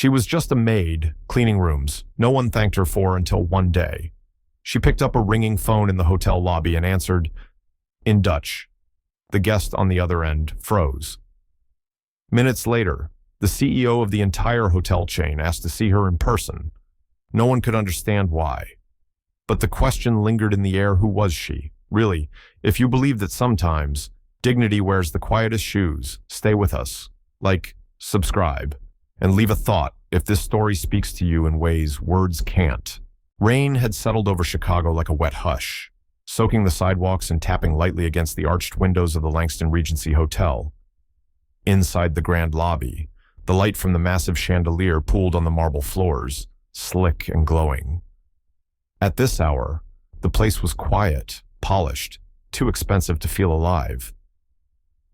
She was just a maid, cleaning rooms. No one thanked her for until one day. She picked up a ringing phone in the hotel lobby and answered in Dutch. The guest on the other end froze. Minutes later, the CEO of the entire hotel chain asked to see her in person. No one could understand why. But the question lingered in the air, who was she? Really, if you believe that sometimes dignity wears the quietest shoes, stay with us. Like, subscribe, and leave a thought if this story speaks to you in ways words can't. Rain had settled over Chicago like a wet hush, soaking the sidewalks and tapping lightly against the arched windows of the Langston Regency Hotel. Inside the grand lobby, the light from the massive chandelier pooled on the marble floors, slick and glowing. At this hour, the place was quiet, polished, too expensive to feel alive.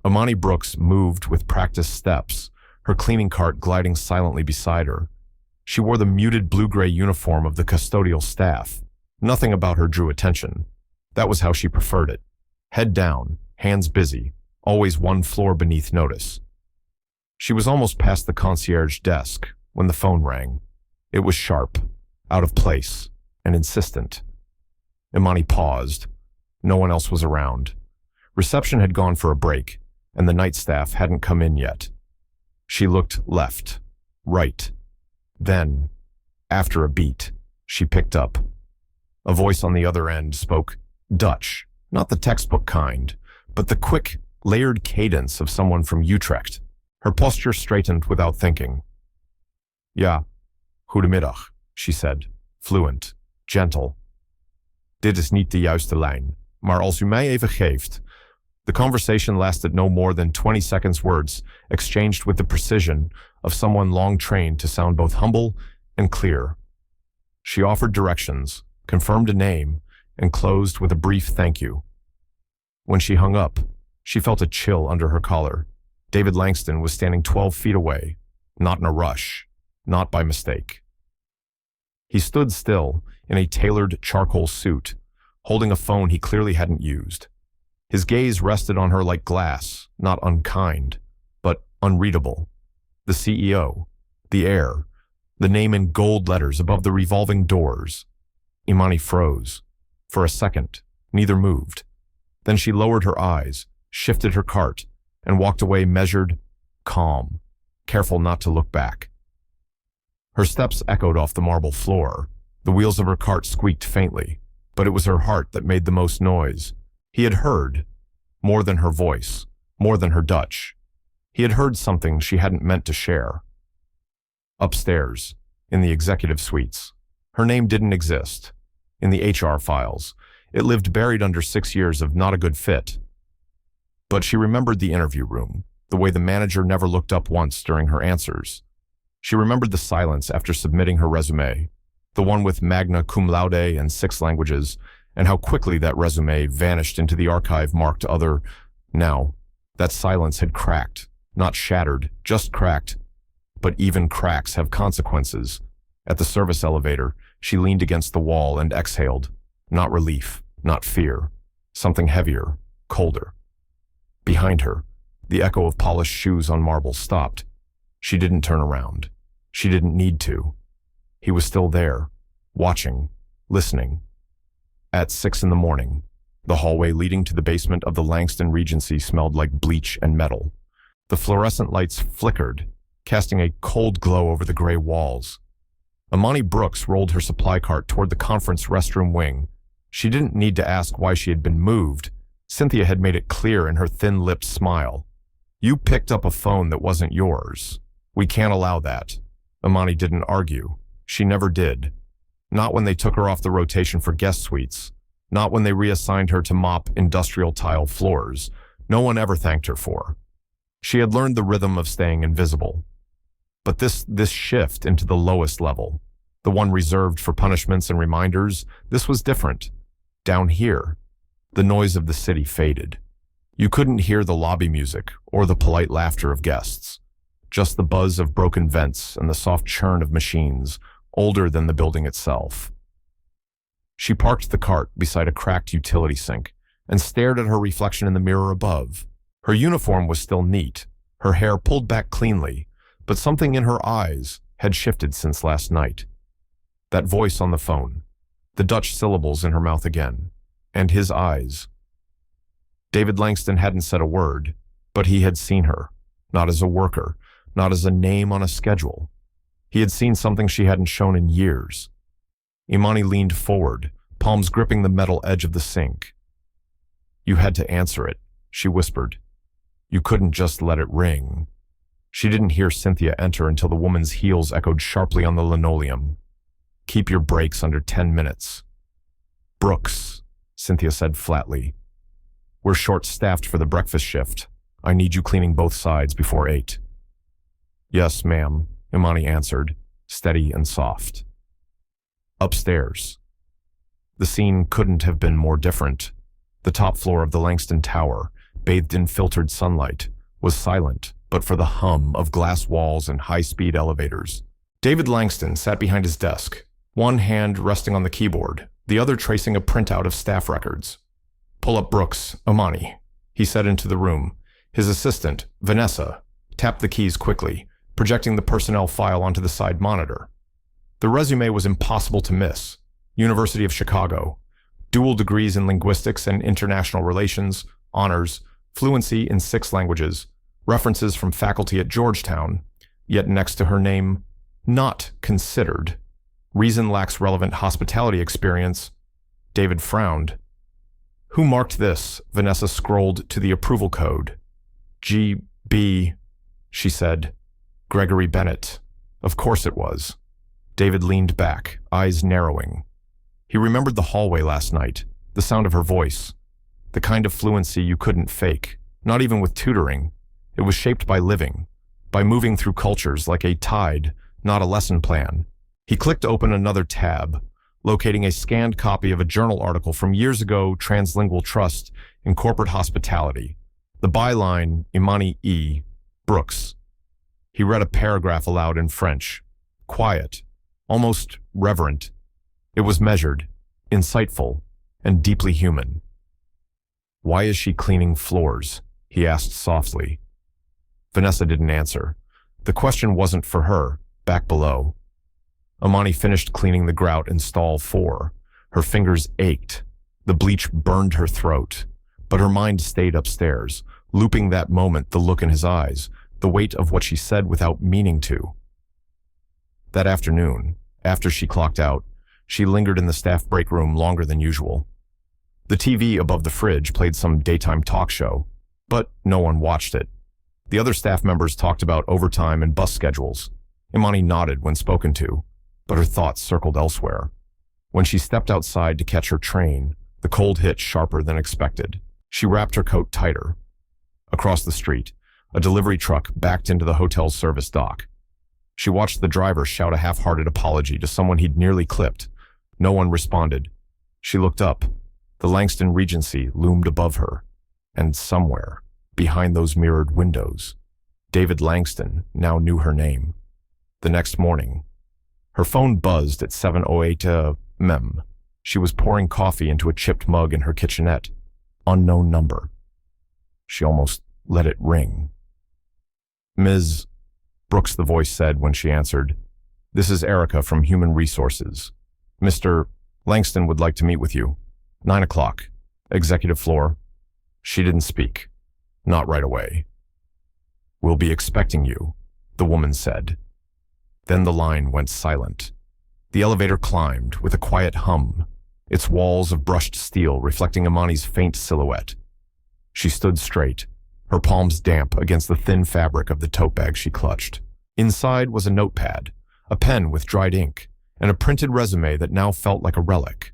Imani Brooks moved with practiced steps, her cleaning cart gliding silently beside her. She wore the muted blue-gray uniform of the custodial staff. Nothing about her drew attention. That was how she preferred it. Head down, hands busy, always one floor beneath notice. She was almost past the concierge desk when the phone rang. It was sharp, out of place, and insistent. Imani paused. No one else was around. Reception had gone for a break, and the night staff hadn't come in yet. She looked left, right. Then, after a beat, she picked up. A voice on the other end spoke Dutch, not the textbook kind, but the quick, layered cadence of someone from Utrecht. Her posture straightened without thinking. Ja, goedemiddag, she said, fluent, gentle. Dit is niet de juiste lijn, maar als u mij even geeft. The conversation lasted no more than 20 seconds, words exchanged with the precision of someone long trained to sound both humble and clear. She offered directions, confirmed a name, and closed with a brief thank you. When she hung up, she felt a chill under her collar. David Langston was standing 12 feet away, not in a rush, not by mistake. He stood still in a tailored charcoal suit, holding a phone he clearly hadn't used. His gaze rested on her like glass, not unkind, but unreadable. The CEO, the heir, the name in gold letters above the revolving doors. Imani froze. For a second, neither moved. Then she lowered her eyes, shifted her cart, and walked away measured, calm, careful not to look back. Her steps echoed off the marble floor. The wheels of her cart squeaked faintly, but it was her heart that made the most noise. He had heard, more than her voice, more than her Dutch. He had heard something she hadn't meant to share. Upstairs, in the executive suites, her name didn't exist. In the HR files, it lived buried under 6 years of not a good fit. But she remembered the interview room, the way the manager never looked up once during her answers. She remembered the silence after submitting her resume, the one with magna cum laude and 6 languages, and how quickly that resume vanished into the archive marked other. Now, that silence had cracked, not shattered, just cracked. But even cracks have consequences. At the service elevator, she leaned against the wall and exhaled. Not relief, not fear. Something heavier, colder. Behind her, the echo of polished shoes on marble stopped. She didn't turn around. She didn't need to. He was still there, watching, listening. At 6 in the morning, the hallway leading to the basement of the Langston Regency smelled like bleach and metal. The fluorescent lights flickered, casting a cold glow over the gray walls. Imani Brooks rolled her supply cart toward the conference restroom wing. She didn't need to ask why she had been moved. Cynthia had made it clear in her thin-lipped smile. You picked up a phone that wasn't yours. We can't allow that. Imani didn't argue. She never did. Not when they took her off the rotation for guest suites. Not when they reassigned her to mop industrial tile floors. No one ever thanked her for. She had learned the rhythm of staying invisible. But this shift into the lowest level, the one reserved for punishments and reminders, this was different. Down here, the noise of the city faded. You couldn't hear the lobby music or the polite laughter of guests. Just the buzz of broken vents and the soft churn of machines, older than the building itself. She parked the cart beside a cracked utility sink and stared at her reflection in the mirror above. Her uniform was still neat, her hair pulled back cleanly, but something in her eyes, had shifted since last night. That voice on the phone, the Dutch syllables in her mouth again, and his eyes. David Langston hadn't said a word, but he had seen her, not as a worker, not as a name on a schedule. He had seen something she hadn't shown in years. Imani leaned forward, palms gripping the metal edge of the sink. "You had to answer it," she whispered. "You couldn't just let it ring." She didn't hear Cynthia enter until the woman's heels echoed sharply on the linoleum. "Keep your brakes under 10 minutes. "Brooks," Cynthia said flatly. "We're short-staffed for the breakfast shift. I need you cleaning both sides before 8. "Yes, ma'am," Imani answered, steady and soft. Upstairs. The scene couldn't have been more different. The top floor of the Langston Tower, bathed in filtered sunlight, was silent, but for the hum of glass walls and high-speed elevators. David Langston sat behind his desk, one hand resting on the keyboard, the other tracing a printout of staff records. "Pull up Brooks, Imani," he said into the room. His assistant, Vanessa, tapped the keys quickly, projecting the personnel file onto the side monitor. The resume was impossible to miss. University of Chicago, dual degrees in linguistics and international relations, honors, fluency in 6 languages, references from faculty at Georgetown, yet next to her name, "not considered." Reason lacks relevant hospitality experience. David frowned. "Who marked this?" Vanessa scrolled to the approval code. "G.B.," she said. "Gregory Bennett." Of course it was. David leaned back, eyes narrowing. He remembered the hallway last night, the sound of her voice, the kind of fluency you couldn't fake, not even with tutoring. It was shaped by living, by moving through cultures like a tide, not a lesson plan. He clicked open another tab, locating a scanned copy of a journal article from years ago, Translingual Trust in Corporate Hospitality. The byline, Imani E. Brooks. He read a paragraph aloud in French, quiet, almost reverent. It was measured, insightful, and deeply human. "Why is she cleaning floors?" he asked softly. Vanessa didn't answer. The question wasn't for her, back below. Imani finished cleaning the grout in stall 4. Her fingers ached. The bleach burned her throat. But her mind stayed upstairs, looping that moment, the look in his eyes, the weight of what she said without meaning to. That afternoon, after she clocked out, she lingered in the staff break room longer than usual. The TV above the fridge played some daytime talk show, but no one watched it. The other staff members talked about overtime and bus schedules. Imani nodded when spoken to, but her thoughts circled elsewhere. When she stepped outside to catch her train, the cold hit sharper than expected. She wrapped her coat tighter. Across the street, a delivery truck backed into the hotel's service dock. She watched the driver shout a half-hearted apology to someone he'd nearly clipped. No one responded. She looked up. The Langston Regency loomed above her. And somewhere, behind those mirrored windows, David Langston now knew her name. The next morning, her phone buzzed at 7:08 m. She was pouring coffee into a chipped mug in her kitchenette. Unknown number. She almost let it ring. "Ms. Brooks," the voice said when she answered. "This is Erica from Human Resources. Mr. Langston would like to meet with you. 9 o'clock. Executive floor." She didn't speak. Not right away. "We'll be expecting you," the woman said. Then the line went silent. The elevator climbed with a quiet hum, its walls of brushed steel reflecting Imani's faint silhouette. She stood straight, her palms damp against the thin fabric of the tote bag she clutched. Inside was a notepad, a pen with dried ink, and a printed resume that now felt like a relic.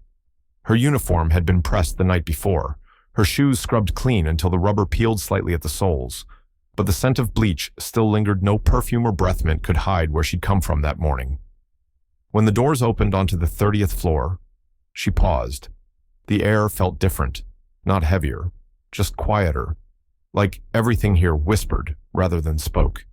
Her uniform had been pressed the night before, her shoes scrubbed clean until the rubber peeled slightly at the soles, but the scent of bleach still lingered. No perfume or breath mint could hide where she'd come from that morning. When the doors opened onto the 30th floor, she paused. The air felt different, not heavier, just quieter, like everything here whispered rather than spoke.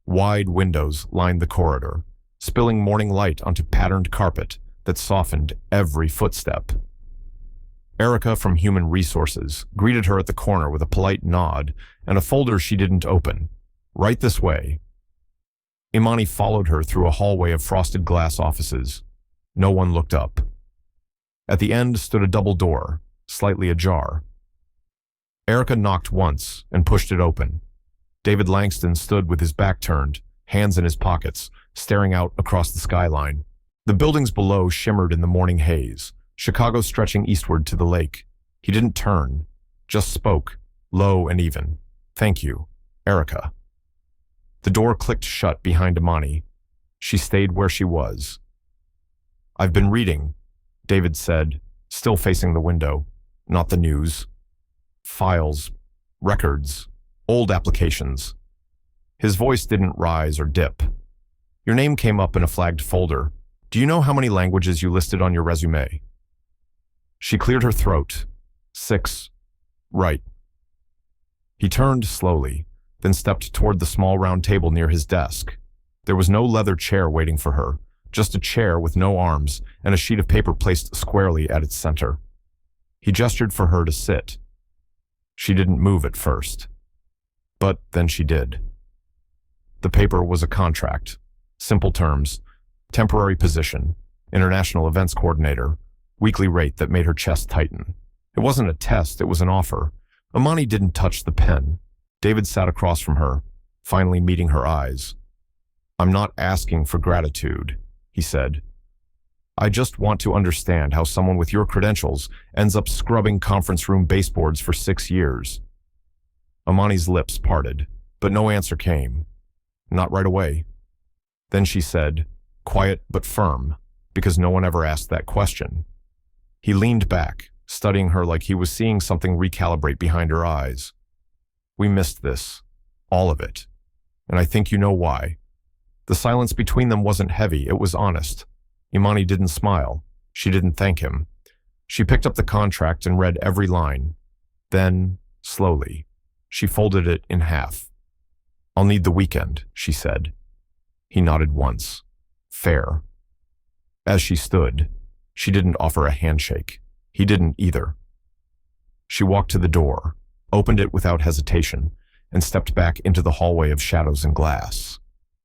Wide windows lined the corridor, spilling morning light onto patterned carpet that softened every footstep. Erica from Human Resources greeted her at the corner with a polite nod and a folder she didn't open. "Right this way." Imani followed her through a hallway of frosted glass offices. No one looked up. At the end stood a double door, slightly ajar. Erica knocked once and pushed it open. David Langston stood with his back turned, hands in his pockets, staring out across the skyline. The buildings below shimmered in the morning haze, Chicago stretching eastward to the lake. He didn't turn, just spoke, low and even. "Thank you, Erica." The door clicked shut behind Imani. She stayed where she was. "I've been reading," David said, still facing the window, not the news. "Files, records, old applications." His voice didn't rise or dip. "Your name came up in a flagged folder. Do you know how many languages you listed on your resume?" She cleared her throat. 6. Right. He turned slowly, then stepped toward the small round table near his desk. There was no leather chair waiting for her, just a chair with no arms and a sheet of paper placed squarely at its center. He gestured for her to sit. She didn't move at first. But then she did. The paper was a contract. Simple terms. Temporary position. International events coordinator. Weekly rate that made her chest tighten. It wasn't a test, it was an offer. Imani didn't touch the pen. David sat across from her, finally meeting her eyes. "I'm not asking for gratitude," he said. "I just want to understand how someone with your credentials ends up scrubbing conference room baseboards for 6 years. Imani's lips parted, but no answer came. Not right away. Then she said, quiet but firm, because no one ever asked that question. He leaned back, studying her like he was seeing something recalibrate behind her eyes. "We missed this. All of it. And I think you know why." The silence between them wasn't heavy, it was honest. Imani didn't smile. She didn't thank him. She picked up the contract and read every line. Then, slowly, she folded it in half. "I'll need the weekend," she said. He nodded once. Fair. As she stood, she didn't offer a handshake. He didn't either. She walked to the door, opened it without hesitation, and stepped back into the hallway of shadows and glass.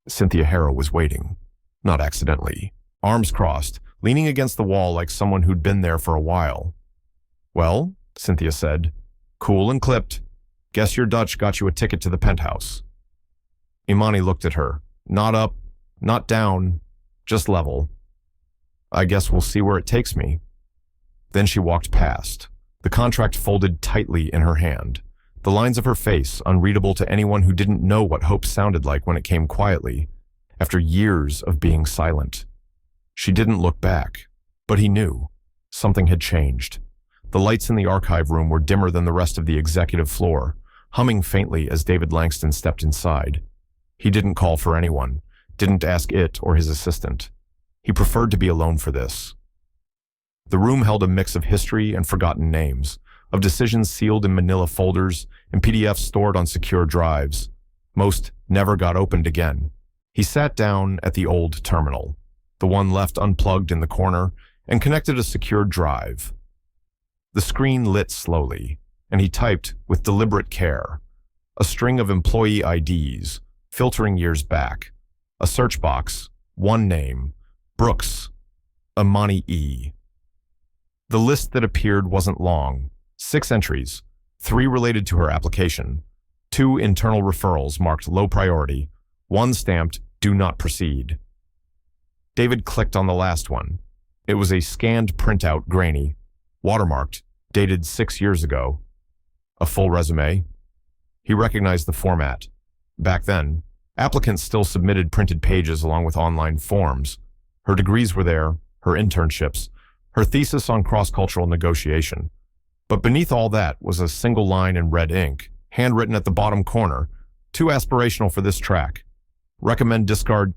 Cynthia Harrow was waiting, not accidentally, arms crossed, leaning against the wall like someone who'd been there for a while. "Well," Cynthia said, "cool and clipped. Guess your Dutch got you a ticket to the penthouse." Imani looked at her. Not up, not down, just level. "I guess we'll see where it takes me." Then she walked past, the contract folded tightly in her hand, the lines of her face unreadable to anyone who didn't know what hope sounded like when it came quietly, after years of being silent. She didn't look back, but he knew. Something had changed. The lights in the archive room were dimmer than the rest of the executive floor, humming faintly as David Langston stepped inside. He didn't call for anyone, didn't ask it or his assistant. He preferred to be alone for this. The room held a mix of history and forgotten names, of decisions sealed in manila folders and PDFs stored on secure drives. Most never got opened again. He sat down at the old terminal, the one left unplugged in the corner, and connected a secured drive. The screen lit slowly, and he typed with deliberate care. A string of employee IDs, filtering years back. A search box, one name, Brooks, Imani E. The list that appeared wasn't long. 6 entries, 3 related to her application, 2 internal referrals marked low priority, 1 stamped do not proceed. David clicked on the last one. It was a scanned printout, grainy, watermarked, dated 6 years ago. A full resume. He recognized the format. Back then, applicants still submitted printed pages along with online forms. Her degrees were there, her internships, her thesis on cross-cultural negotiation. But beneath all that was a single line in red ink, handwritten at the bottom corner, too aspirational for this track. Recommend discard.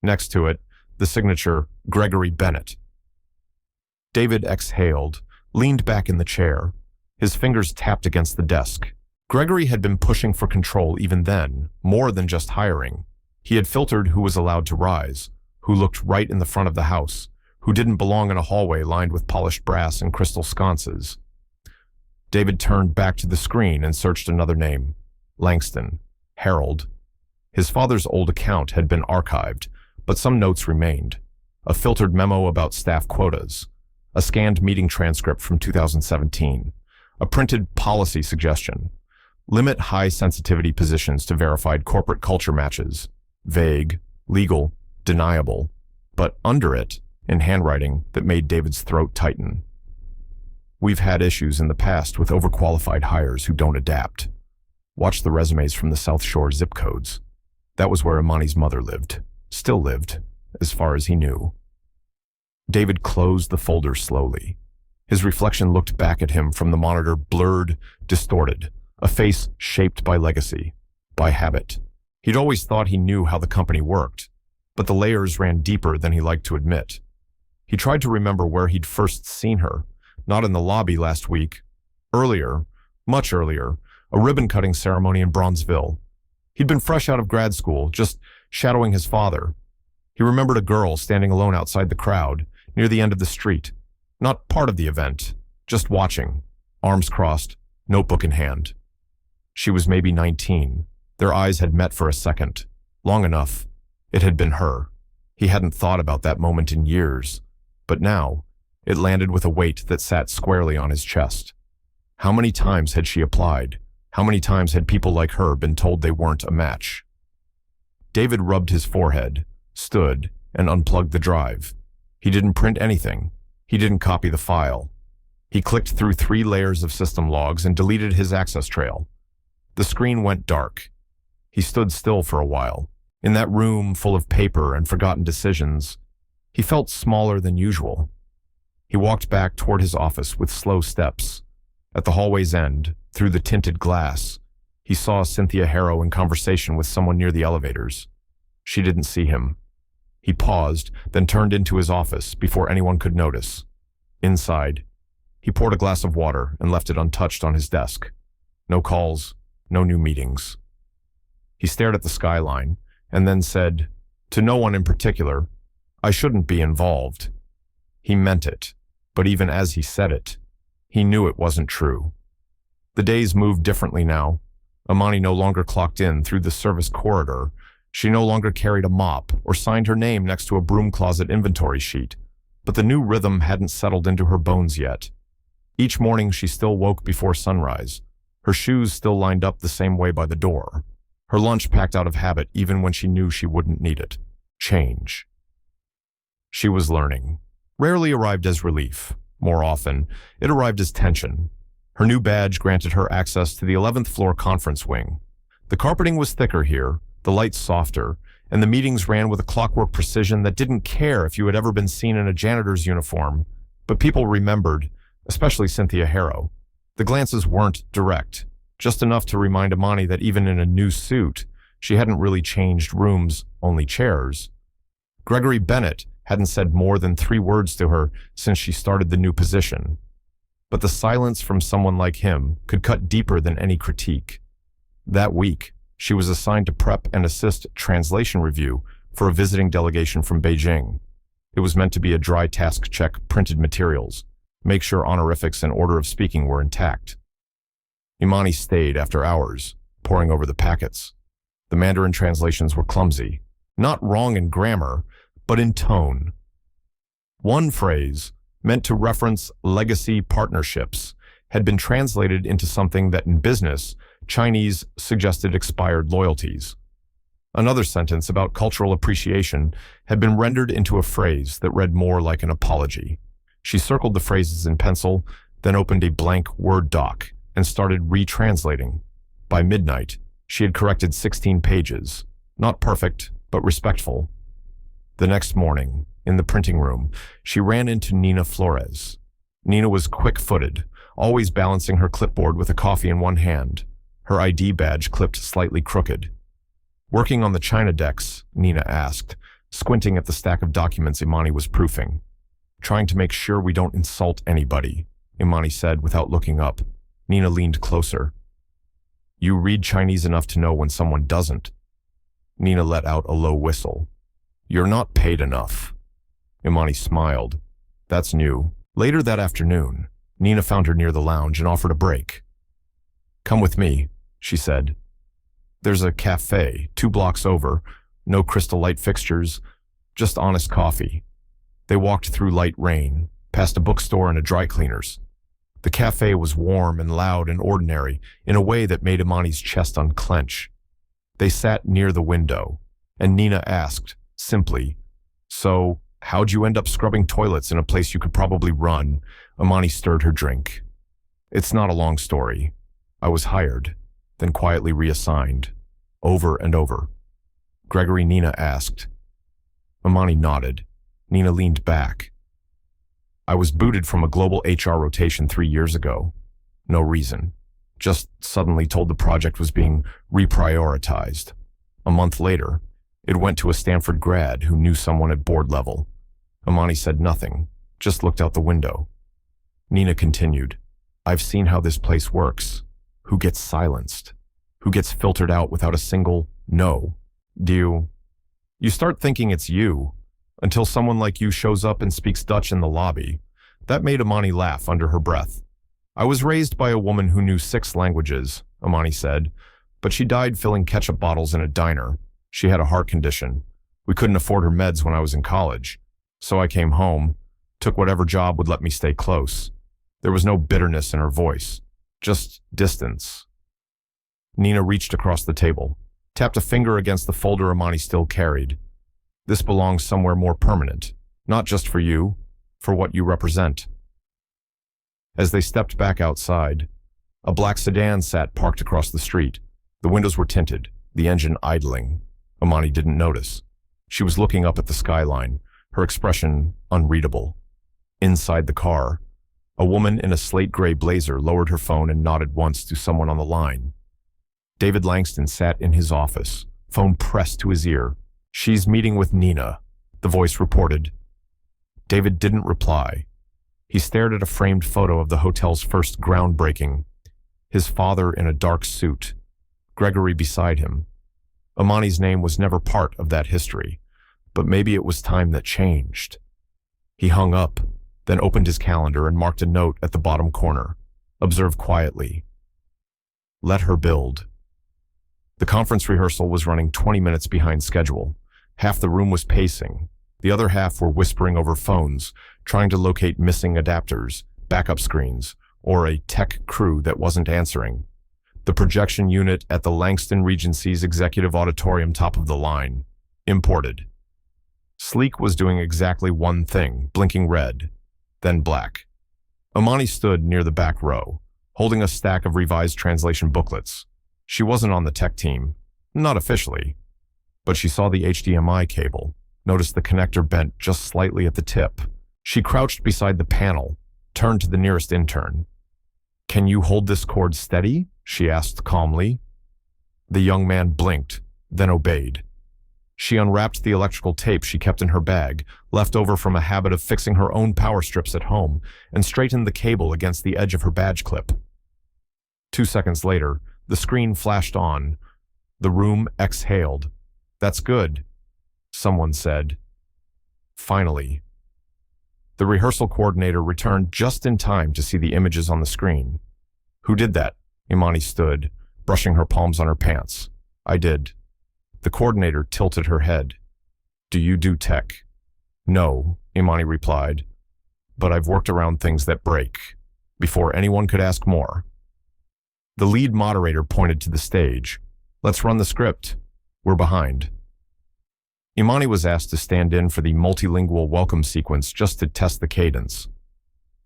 Next to it, the signature, Gregory Bennett. David exhaled, leaned back in the chair. His fingers tapped against the desk. Gregory had been pushing for control even then, more than just hiring. He had filtered who was allowed to rise, who looked right in the front of the house, who didn't belong in a hallway lined with polished brass and crystal sconces. David turned back to the screen and searched another name. Langston. Harold. His father's old account had been archived, but some notes remained. A filtered memo about staff quotas, a scanned meeting transcript from 2017, a printed policy suggestion. Limit high-sensitivity positions to verified corporate culture matches. Vague, legal, deniable, but under it, in handwriting that made David's throat tighten. We've had issues in the past with overqualified hires who don't adapt. Watch the resumes from the South Shore zip codes. That was where Imani's mother lived. Still lived, as far as he knew. David closed the folder slowly. His reflection looked back at him from the monitor, blurred, distorted, a face shaped by legacy, by habit. He'd always thought he knew how the company worked, but the layers ran deeper than he liked to admit. He tried to remember where he'd first seen her, not in the lobby last week. Earlier, much earlier, a ribbon-cutting ceremony in Bronzeville. He'd been fresh out of grad school, just shadowing his father. He remembered a girl standing alone outside the crowd, near the end of the street. Not part of the event, just watching, arms crossed, notebook in hand. She was maybe 19. Their eyes had met for a second. Long enough. It had been her. He hadn't thought about that moment in years. But now, it landed with a weight that sat squarely on his chest. How many times had she applied? How many times had people like her been told they weren't a match? David rubbed his forehead, stood, and unplugged the drive. He didn't print anything. He didn't copy the file. He clicked through 3 layers of system logs and deleted his access trail. The screen went dark. He stood still for a while. In that room full of paper and forgotten decisions, he felt smaller than usual. He walked back toward his office with slow steps. At the hallway's end, through the tinted glass, he saw Cynthia Harrow in conversation with someone near the elevators. She didn't see him. He paused, then turned into his office before anyone could notice. Inside, he poured a glass of water and left it untouched on his desk. No calls, no new meetings. He stared at the skyline and then said, to no one in particular, I shouldn't be involved. He meant it, but even as he said it, he knew it wasn't true. The days moved differently now. Imani no longer clocked in through the service corridor. She no longer carried a mop or signed her name next to a broom closet inventory sheet, but the new rhythm hadn't settled into her bones yet. Each morning she still woke before sunrise. Her shoes still lined up the same way by the door. Her lunch packed out of habit even when she knew she wouldn't need it. Change. She was learning. Rarely arrived as relief. More often, it arrived as tension. Her new badge granted her access to the 11th floor conference wing. The carpeting was thicker here, the lights softer, and the meetings ran with a clockwork precision that didn't care if you had ever been seen in a janitor's uniform. But people remembered, especially Cynthia Harrow. The glances weren't direct, just enough to remind Imani that even in a new suit, she hadn't really changed rooms, only chairs. Gregory Bennett hadn't said more than 3 words to her since she started the new position. But the silence from someone like him could cut deeper than any critique. That week, she was assigned to prep and assist translation review for a visiting delegation from Beijing. It was meant to be a dry task check printed materials, make sure honorifics and order of speaking were intact. Imani stayed after hours, poring over the packets. The Mandarin translations were clumsy, not wrong in grammar, but in tone. One phrase, meant to reference legacy partnerships, had been translated into something that in business, Chinese suggested expired loyalties. Another sentence about cultural appreciation had been rendered into a phrase that read more like an apology. She circled the phrases in pencil, then opened a blank Word doc and started retranslating. By midnight, she had corrected 16 pages. Not perfect, but respectful. The next morning, in the printing room, she ran into Nina Flores. Nina was quick-footed, always balancing her clipboard with a coffee in one hand, her ID badge clipped slightly crooked. Working on the China decks, Nina asked, squinting at the stack of documents Imani was proofing. Trying to make sure we don't insult anybody, Imani said without looking up. Nina leaned closer. You read Chinese enough to know when someone doesn't. Nina let out a low whistle. You're not paid enough. Imani smiled. That's new. Later that afternoon, Nina found her near the lounge and offered a break. Come with me, she said. There's a cafe 2 blocks over, no crystal light fixtures, just honest coffee. They walked through light rain, past a bookstore and a dry cleaner's. The cafe was warm and loud and ordinary in a way that made Imani's chest unclench. They sat near the window, and Nina asked, simply, "So, how'd you end up scrubbing toilets in a place you could probably run?" Imani stirred her drink. "It's not a long story. I was hired, then quietly reassigned, over and over." "Gregory," Nina asked. Imani nodded. Nina leaned back. "I was booted from a global HR rotation 3 years ago. No reason. Just suddenly told the project was being reprioritized. A month later, it went to a Stanford grad who knew someone at board level." Imani said nothing, just looked out the window. Nina continued, "I've seen how this place works. Who gets silenced? Who gets filtered out without a single no? Do you start thinking it's you, until someone like you shows up and speaks Dutch in the lobby." That made Imani laugh under her breath. "I was raised by a woman who knew 6 languages, Imani said, but she died filling ketchup bottles in a diner. She had a heart condition. We couldn't afford her meds when I was in college, so I came home, took whatever job would let me stay close." There was no bitterness in her voice, just distance. Nina reached across the table, tapped a finger against the folder Imani still carried. "This belongs somewhere more permanent, not just for you, for what you represent." As they stepped back outside, a black sedan sat parked across the street. The windows were tinted, the engine idling. Imani didn't notice. She was looking up at the skyline, her expression unreadable. Inside the car, a woman in a slate gray blazer lowered her phone and nodded once to someone on the line. David Langston sat in his office, phone pressed to his ear. "She's meeting with Nina," the voice reported. David didn't reply. He stared at a framed photo of the hotel's first groundbreaking, his father in a dark suit, Gregory beside him. Imani's name was never part of that history, but maybe it was time that changed. He hung up, then opened his calendar and marked a note at the bottom corner. Observe quietly. Let her build. The conference rehearsal was running 20 minutes behind schedule. Half the room was pacing. The other half were whispering over phones, trying to locate missing adapters, backup screens, or a tech crew that wasn't answering. The projection unit at the Langston Regency's executive auditorium, top of the line. Imported. Sleek was doing exactly one thing, blinking red, then black. Imani stood near the back row, holding a stack of revised translation booklets. She wasn't on the tech team, not officially, but she saw the HDMI cable, noticed the connector bent just slightly at the tip. She crouched beside the panel, turned to the nearest intern. "Can you hold this cord steady?" she asked calmly. The young man blinked, then obeyed. She unwrapped the electrical tape she kept in her bag, left over from a habit of fixing her own power strips at home, and straightened the cable against the edge of her badge clip. 2 seconds later, the screen flashed on. The room exhaled. "That's good," someone said. Finally. The rehearsal coordinator returned just in time to see the images on the screen. "Who did that?" Imani stood, brushing her palms on her pants. "I did." The coordinator tilted her head. "Do you do tech?" "No," Imani replied. "But I've worked around things that break." Before anyone could ask more, the lead moderator pointed to the stage. "Let's run the script. We're behind." Imani was asked to stand in for the multilingual welcome sequence just to test the cadence.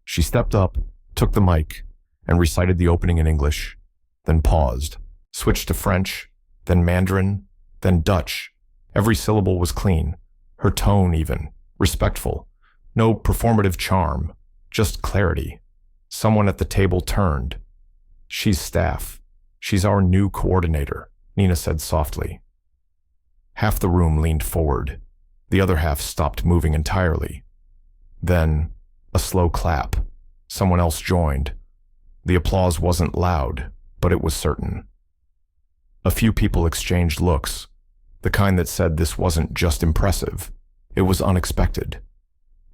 She stepped up, took the mic, and recited the opening in English, then paused, switched to French, then Mandarin, then Dutch. Every syllable was clean, her tone even, respectful. No performative charm, just clarity. Someone at the table turned. "She's staff. She's our new coordinator," Nina said softly. Half the room leaned forward. The other half stopped moving entirely. Then, a slow clap. Someone else joined. The applause wasn't loud, but it was certain. A few people exchanged looks, the kind that said this wasn't just impressive, it was unexpected.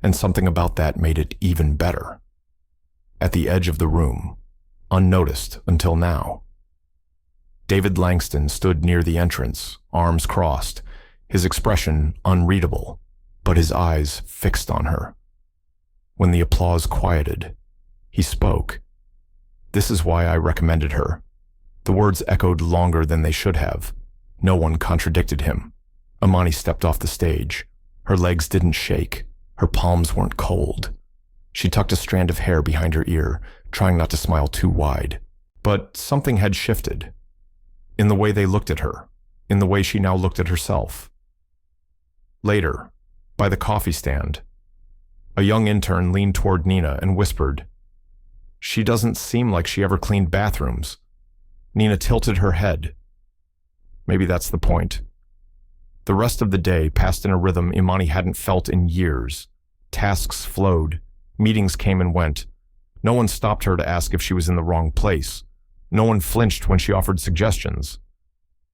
And something about that made it even better. At the edge of the room, unnoticed until now, David Langston stood near the entrance, arms crossed, his expression unreadable, but his eyes fixed on her. When the applause quieted, he spoke. "This is why I recommended her." The words echoed longer than they should have. No one contradicted him. Imani stepped off the stage. Her legs didn't shake. Her palms weren't cold. She tucked a strand of hair behind her ear, trying not to smile too wide. But something had shifted. In the way they looked at her, in the way she now looked at herself. Later, by the coffee stand, a young intern leaned toward Nina and whispered, "She doesn't seem like she ever cleaned bathrooms." Nina tilted her head. Maybe that's the point. The rest of the day passed in a rhythm Imani hadn't felt in years. Tasks flowed. Meetings came and went. No one stopped her to ask if she was in the wrong place. No one flinched when she offered suggestions.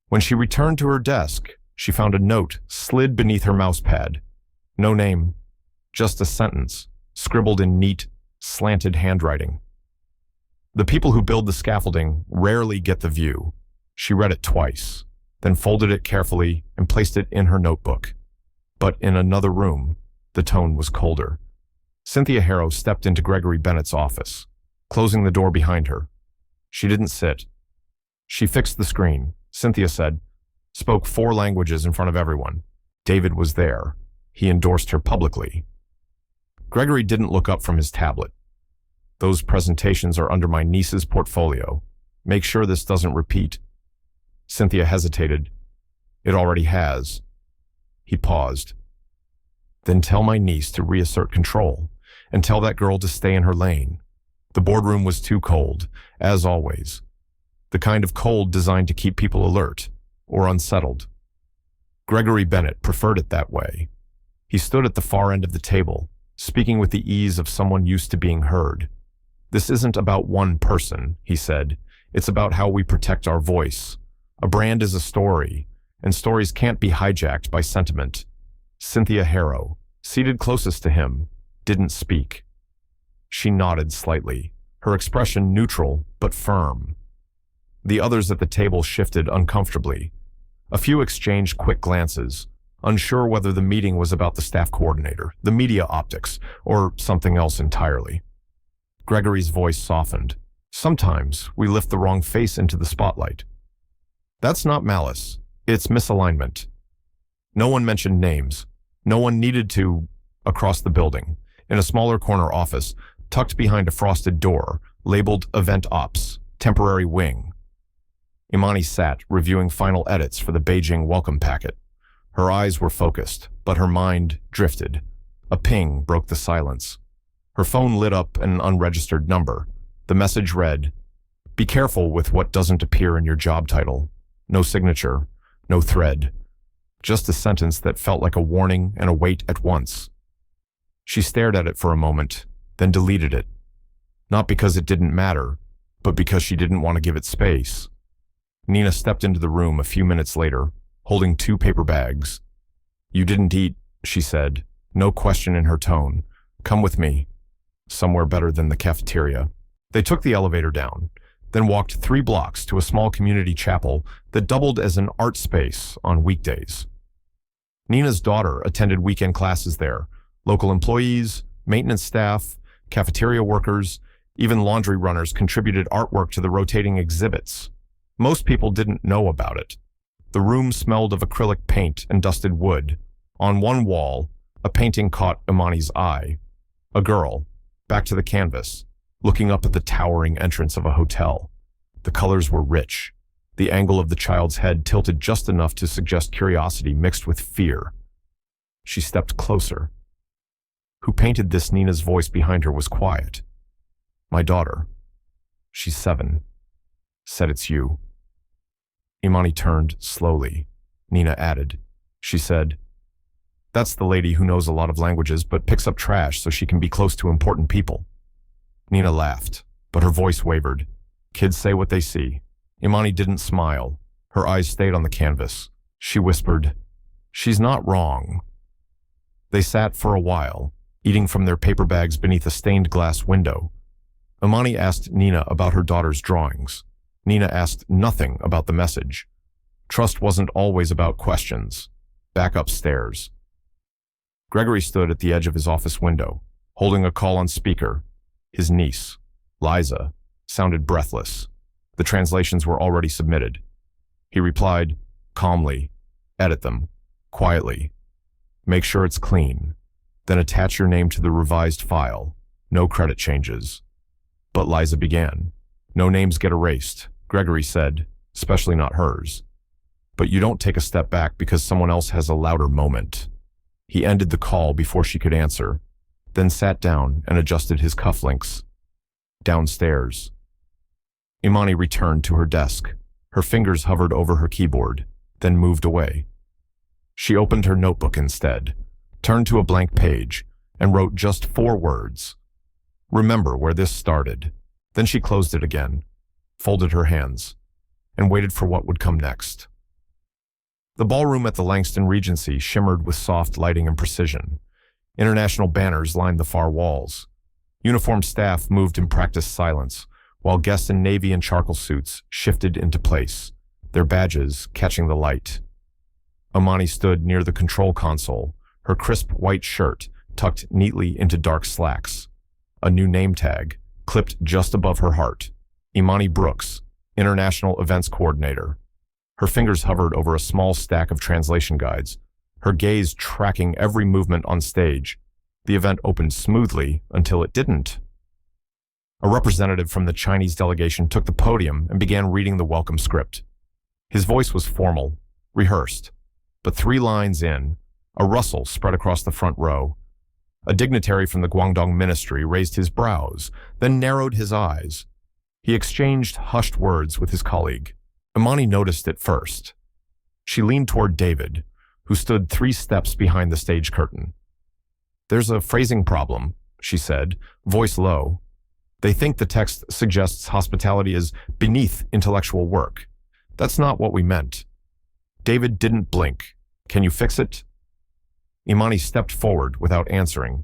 When she returned to her desk, she found a note slid beneath her mouse pad. No name, just a sentence, scribbled in neat, slanted handwriting. The people who build the scaffolding rarely get the view. She read it twice, then folded it carefully and placed it in her notebook. But in another room, the tone was colder. Cynthia Harrow stepped into Gregory Bennett's office, closing the door behind her. She didn't sit. She fixed the screen, Cynthia said, spoke 4 languages in front of everyone. David was there. He endorsed her publicly. Gregory didn't look up from his tablet. "Those presentations are under my niece's portfolio. Make sure this doesn't repeat." Cynthia hesitated. "It already has." He paused. "Then tell my niece to reassert control, and tell that girl to stay in her lane." The boardroom was too cold, as always. The kind of cold designed to keep people alert, or unsettled. Gregory Bennett preferred it that way. He stood at the far end of the table, speaking with the ease of someone used to being heard. "This isn't about one person," he said. "It's about how we protect our voice. A brand is a story, and stories can't be hijacked by sentiment." Cynthia Harrow, seated closest to him, didn't speak. She nodded slightly, her expression neutral but firm. The others at the table shifted uncomfortably. A few exchanged quick glances, unsure whether the meeting was about the staff coordinator, the media optics, or something else entirely. Gregory's voice softened. "Sometimes we lift the wrong face into the spotlight. That's not malice, it's misalignment." No one mentioned names. No one needed to. Across the building, in a smaller corner office, tucked behind a frosted door, labeled Event Ops, Temporary Wing. Imani sat, reviewing final edits for the Beijing welcome packet. Her eyes were focused, but her mind drifted. A ping broke the silence. Her phone lit up an unregistered number. The message read, "Be careful with what doesn't appear in your job title." No signature, no thread. Just a sentence that felt like a warning and a weight at once. She stared at it for a moment, then deleted it. Not because it didn't matter, but because she didn't want to give it space. Nina stepped into the room a few minutes later, holding 2 paper bags. "You didn't eat," she said, no question in her tone. "Come with me. Somewhere better than the cafeteria." They took the elevator down, then walked 3 blocks to a small community chapel that doubled as an art space on weekdays. Nina's daughter attended weekend classes there. Local employees, maintenance staff, cafeteria workers, even laundry runners contributed artwork to the rotating exhibits. Most people didn't know about it. The room smelled of acrylic paint and dusted wood. On one wall, a painting caught Imani's eye. A girl, back to the canvas, looking up at the towering entrance of a hotel. The colors were rich. The angle of the child's head tilted just enough to suggest curiosity mixed with fear. She stepped closer. "Who painted this?" Nina's voice behind her was quiet. "My daughter. She's 7. Said it's you." Imani turned slowly. Nina added. She said, "That's the lady who knows a lot of languages but picks up trash so she can be close to important people." Nina laughed, but her voice wavered. "Kids say what they see." Imani didn't smile. Her eyes stayed on the canvas. She whispered, "She's not wrong." They sat for a while, eating from their paper bags beneath a stained glass window. Imani asked Nina about her daughter's drawings. Nina asked nothing about the message. Trust wasn't always about questions. Back upstairs. Gregory stood at the edge of his office window, holding a call on speaker. His niece, Liza, sounded breathless. The translations were already submitted. He replied, calmly, edit them, quietly. Make sure it's clean. Then attach your name to the revised file. No credit changes. But Liza began. No names get erased, Gregory said, especially not hers. But you don't take a step back because someone else has a louder moment. He ended the call before she could answer, then sat down and adjusted his cufflinks. Downstairs. Imani returned to her desk. Her fingers hovered over her keyboard, then moved away. She opened her notebook instead, turned to a blank page, and wrote just 4 words. Remember where this started. Then she closed it again, folded her hands, and waited for what would come next. The ballroom at the Langston Regency shimmered with soft lighting and precision. International banners lined the far walls. Uniformed staff moved in practiced silence, while guests in navy and charcoal suits shifted into place, their badges catching the light. Imani stood near the control console, her crisp white shirt tucked neatly into dark slacks. A new name tag, clipped just above her heart. Imani Brooks, International Events Coordinator. Her fingers hovered over a small stack of translation guides, her gaze tracking every movement on stage. The event opened smoothly until it didn't. A representative from the Chinese delegation took the podium and began reading the welcome script. His voice was formal, rehearsed, but 3 lines in, a rustle spread across the front row. A dignitary from the Guangdong ministry raised his brows, then narrowed his eyes. He exchanged hushed words with his colleague. Imani noticed it first. She leaned toward David, who stood 3 steps behind the stage curtain. There's a phrasing problem, she said, voice low. They think the text suggests hospitality is beneath intellectual work. That's not what we meant. David didn't blink. Can you fix it? Imani stepped forward without answering.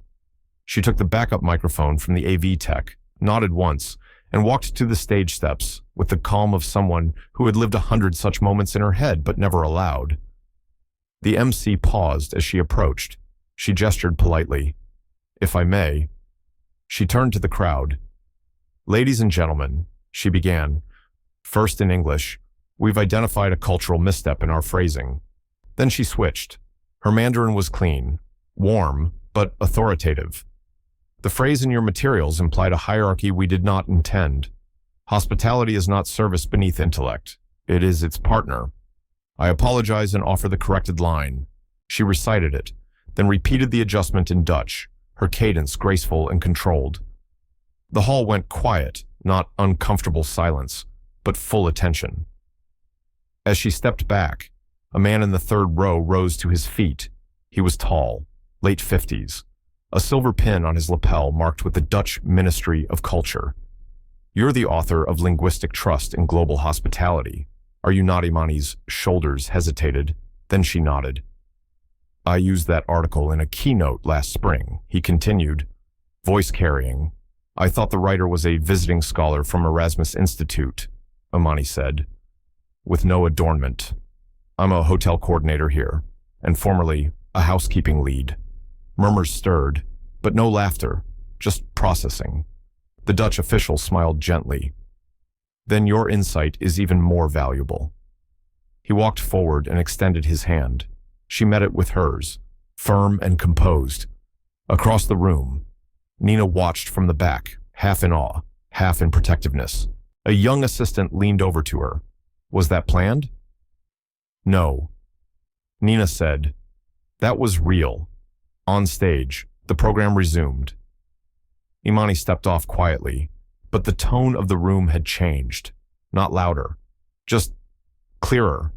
She took the backup microphone from the AV tech, nodded once, and walked to the stage steps with the calm of someone who had lived 100 such moments in her head but never aloud. The MC paused as she approached. She gestured politely. If I may. She turned to the crowd. Ladies and gentlemen, she began. First in English, we've identified a cultural misstep in our phrasing. Then she switched. Her Mandarin was clean, warm, but authoritative. The phrase in your materials implied a hierarchy we did not intend. Hospitality is not service beneath intellect. It is its partner. I apologize and offer the corrected line. She recited it, then repeated the adjustment in Dutch, her cadence graceful and controlled. The hall went quiet, not uncomfortable silence, but full attention. As she stepped back, a man in the 3rd row rose to his feet. He was tall, late 50s. A silver pin on his lapel marked with the Dutch Ministry of Culture. You're the author of Linguistic Trust in Global Hospitality. Are you not? Imani's shoulders hesitated. Then she nodded. I used that article in a keynote last spring, he continued, voice carrying. I thought the writer was a visiting scholar from Erasmus Institute, Imani said, with no adornment. I'm a hotel coordinator here, and formerly a housekeeping lead. Murmurs stirred, but no laughter, just processing. The Dutch official smiled gently. Then your insight is even more valuable. He walked forward and extended his hand. She met it with hers, firm and composed. Across the room, Nina watched from the back, half in awe, half in protectiveness. A young assistant leaned over to her. Was that planned? No. Nina said, that was real. On stage, the program resumed. Imani stepped off quietly, but the tone of the room had changed. Not louder, just clearer.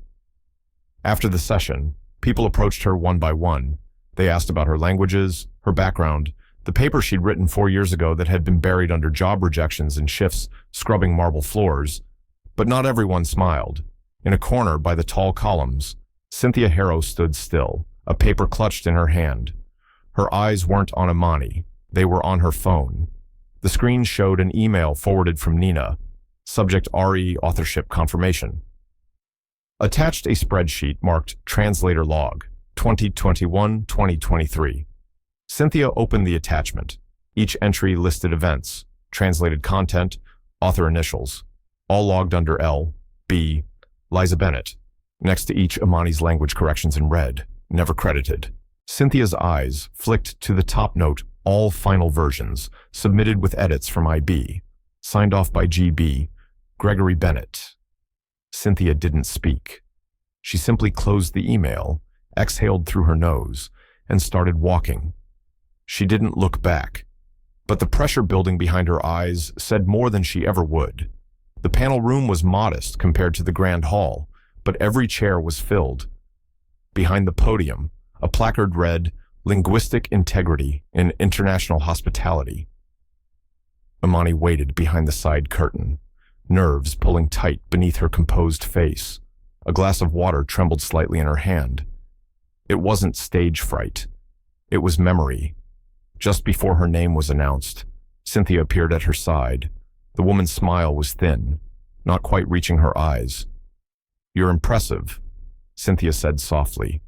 After the session, people approached her one by one. They asked about her languages, her background, the paper she'd written 4 years ago that had been buried under job rejections and shifts scrubbing marble floors. But not everyone smiled. In a corner by the tall columns, Cynthia Harrow stood still, a paper clutched in her hand. Her eyes weren't on Imani. They were on her phone. The screen showed an email forwarded from Nina. Subject RE authorship confirmation. Attached a spreadsheet marked Translator Log 2021-2023. Cynthia opened the attachment. Each entry listed events, translated content, author initials, all logged under L, B, Liza Bennett. Next to each, Imani's language corrections in red, never credited. Cynthia's eyes flicked to the top note, all final versions, submitted with edits from IB, signed off by GB, Gregory Bennett. Cynthia didn't speak. She simply closed the email, exhaled through her nose, and started walking. She didn't look back, but the pressure building behind her eyes said more than she ever would. The panel room was modest compared to the grand hall, but every chair was filled. Behind the podium, a placard read, "Linguistic Integrity in International Hospitality." Imani waited behind the side curtain, nerves pulling tight beneath her composed face. A glass of water trembled slightly in her hand. It wasn't stage fright. It was memory. Just before her name was announced, Cynthia appeared at her side. The woman's smile was thin, not quite reaching her eyes. "You're impressive," Cynthia said softly.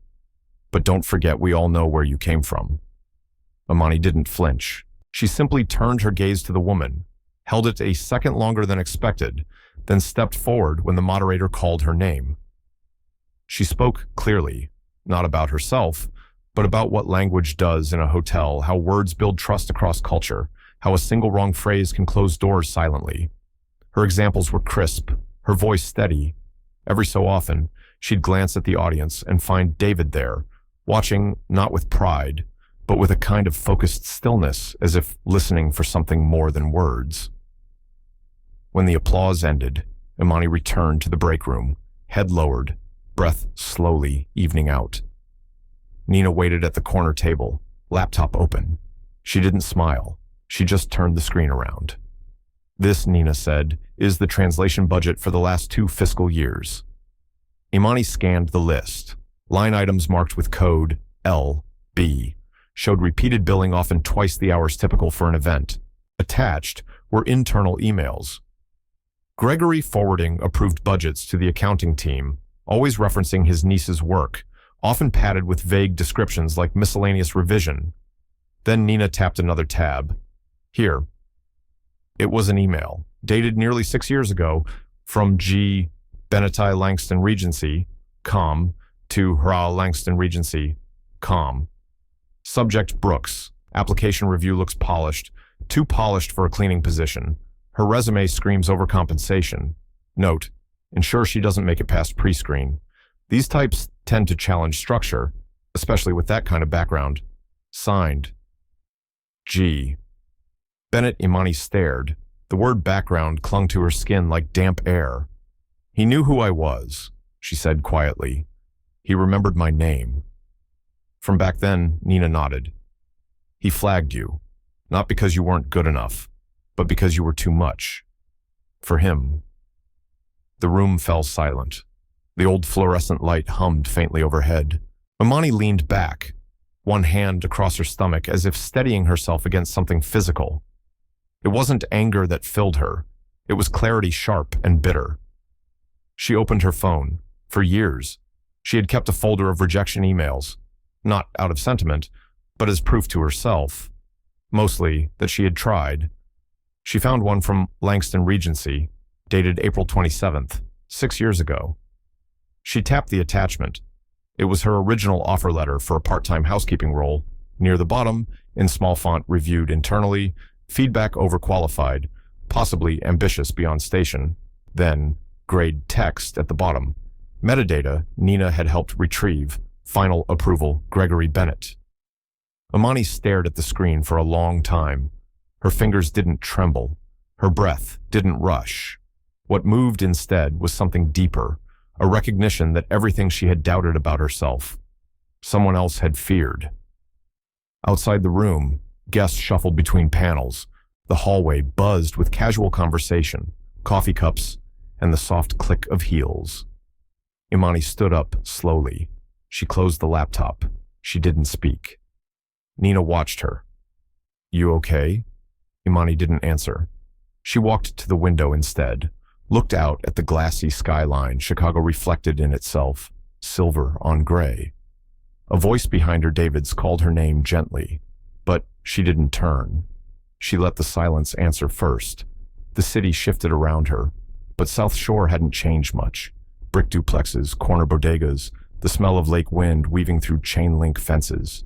"But don't forget we all know where you came from." Imani didn't flinch. She simply turned her gaze to the woman, held it a second longer than expected, then stepped forward when the moderator called her name. She spoke clearly, not about herself, but about what language does in a hotel, how words build trust across culture, how a single wrong phrase can close doors silently. Her examples were crisp, her voice steady. Every so often, she'd glance at the audience and find David there, watching not with pride, but with a kind of focused stillness, as if listening for something more than words. When the applause ended, Imani returned to the break room, head lowered, breath slowly evening out. Nina waited at the corner table, laptop open. She didn't smile. She just turned the screen around. "This," Nina said, "is the translation budget for the last 2 fiscal years." Imani scanned the list. Line items marked with code L, B showed repeated billing, often twice the hours typical for an event. Attached were internal emails. Gregory forwarding approved budgets to the accounting team, always referencing his niece's work, often padded with vague descriptions like miscellaneous revision. Then Nina tapped another tab. Here. It was an email, dated nearly 6 years ago, from G. Bennetai Langston Regency, com, to Hra Langston Regency, com. Subject Brooks. Application review looks polished, too polished for a cleaning position. Her resume screams overcompensation. Note, ensure she doesn't make it past pre-screen. These types tend to challenge structure, especially with that kind of background. Signed. G. Bennett. Imani stared. The word background clung to her skin like damp air. "He knew who I was," she said quietly. "He remembered my name." From back then, Nina nodded. "He flagged you, not because you weren't good enough, but because you were too much. For him." The room fell silent. The old fluorescent light hummed faintly overhead. Imani leaned back, one hand across her stomach as if steadying herself against something physical. It wasn't anger that filled her. It was clarity, sharp and bitter. She opened her phone. For years, she had kept a folder of rejection emails, not out of sentiment, but as proof to herself, mostly that she had tried. She found one from Langston Regency, dated April 27th, 6 years ago. She tapped the attachment. It was her original offer letter for a part-time housekeeping role. Near the bottom, in small font, reviewed internally, feedback overqualified, possibly ambitious beyond station. Then, grade text at the bottom. Metadata Nina had helped retrieve. Final approval, Gregory Bennett. Imani stared at the screen for a long time. Her fingers didn't tremble. Her breath didn't rush. What moved instead was something deeper, a recognition that everything she had doubted about herself, someone else had feared. Outside the room, guests shuffled between panels. The hallway buzzed with casual conversation, coffee cups, and the soft click of heels. Imani stood up slowly. She closed the laptop. She didn't speak. Nina watched her. "You okay?" Imani didn't answer. She walked to the window instead, looked out at the glassy skyline, Chicago reflected in itself, silver on gray. A voice behind her, David's, called her name gently, but she didn't turn. She let the silence answer first. The city shifted around her, but South Shore hadn't changed much. Brick duplexes, corner bodegas, the smell of lake wind weaving through chain-link fences.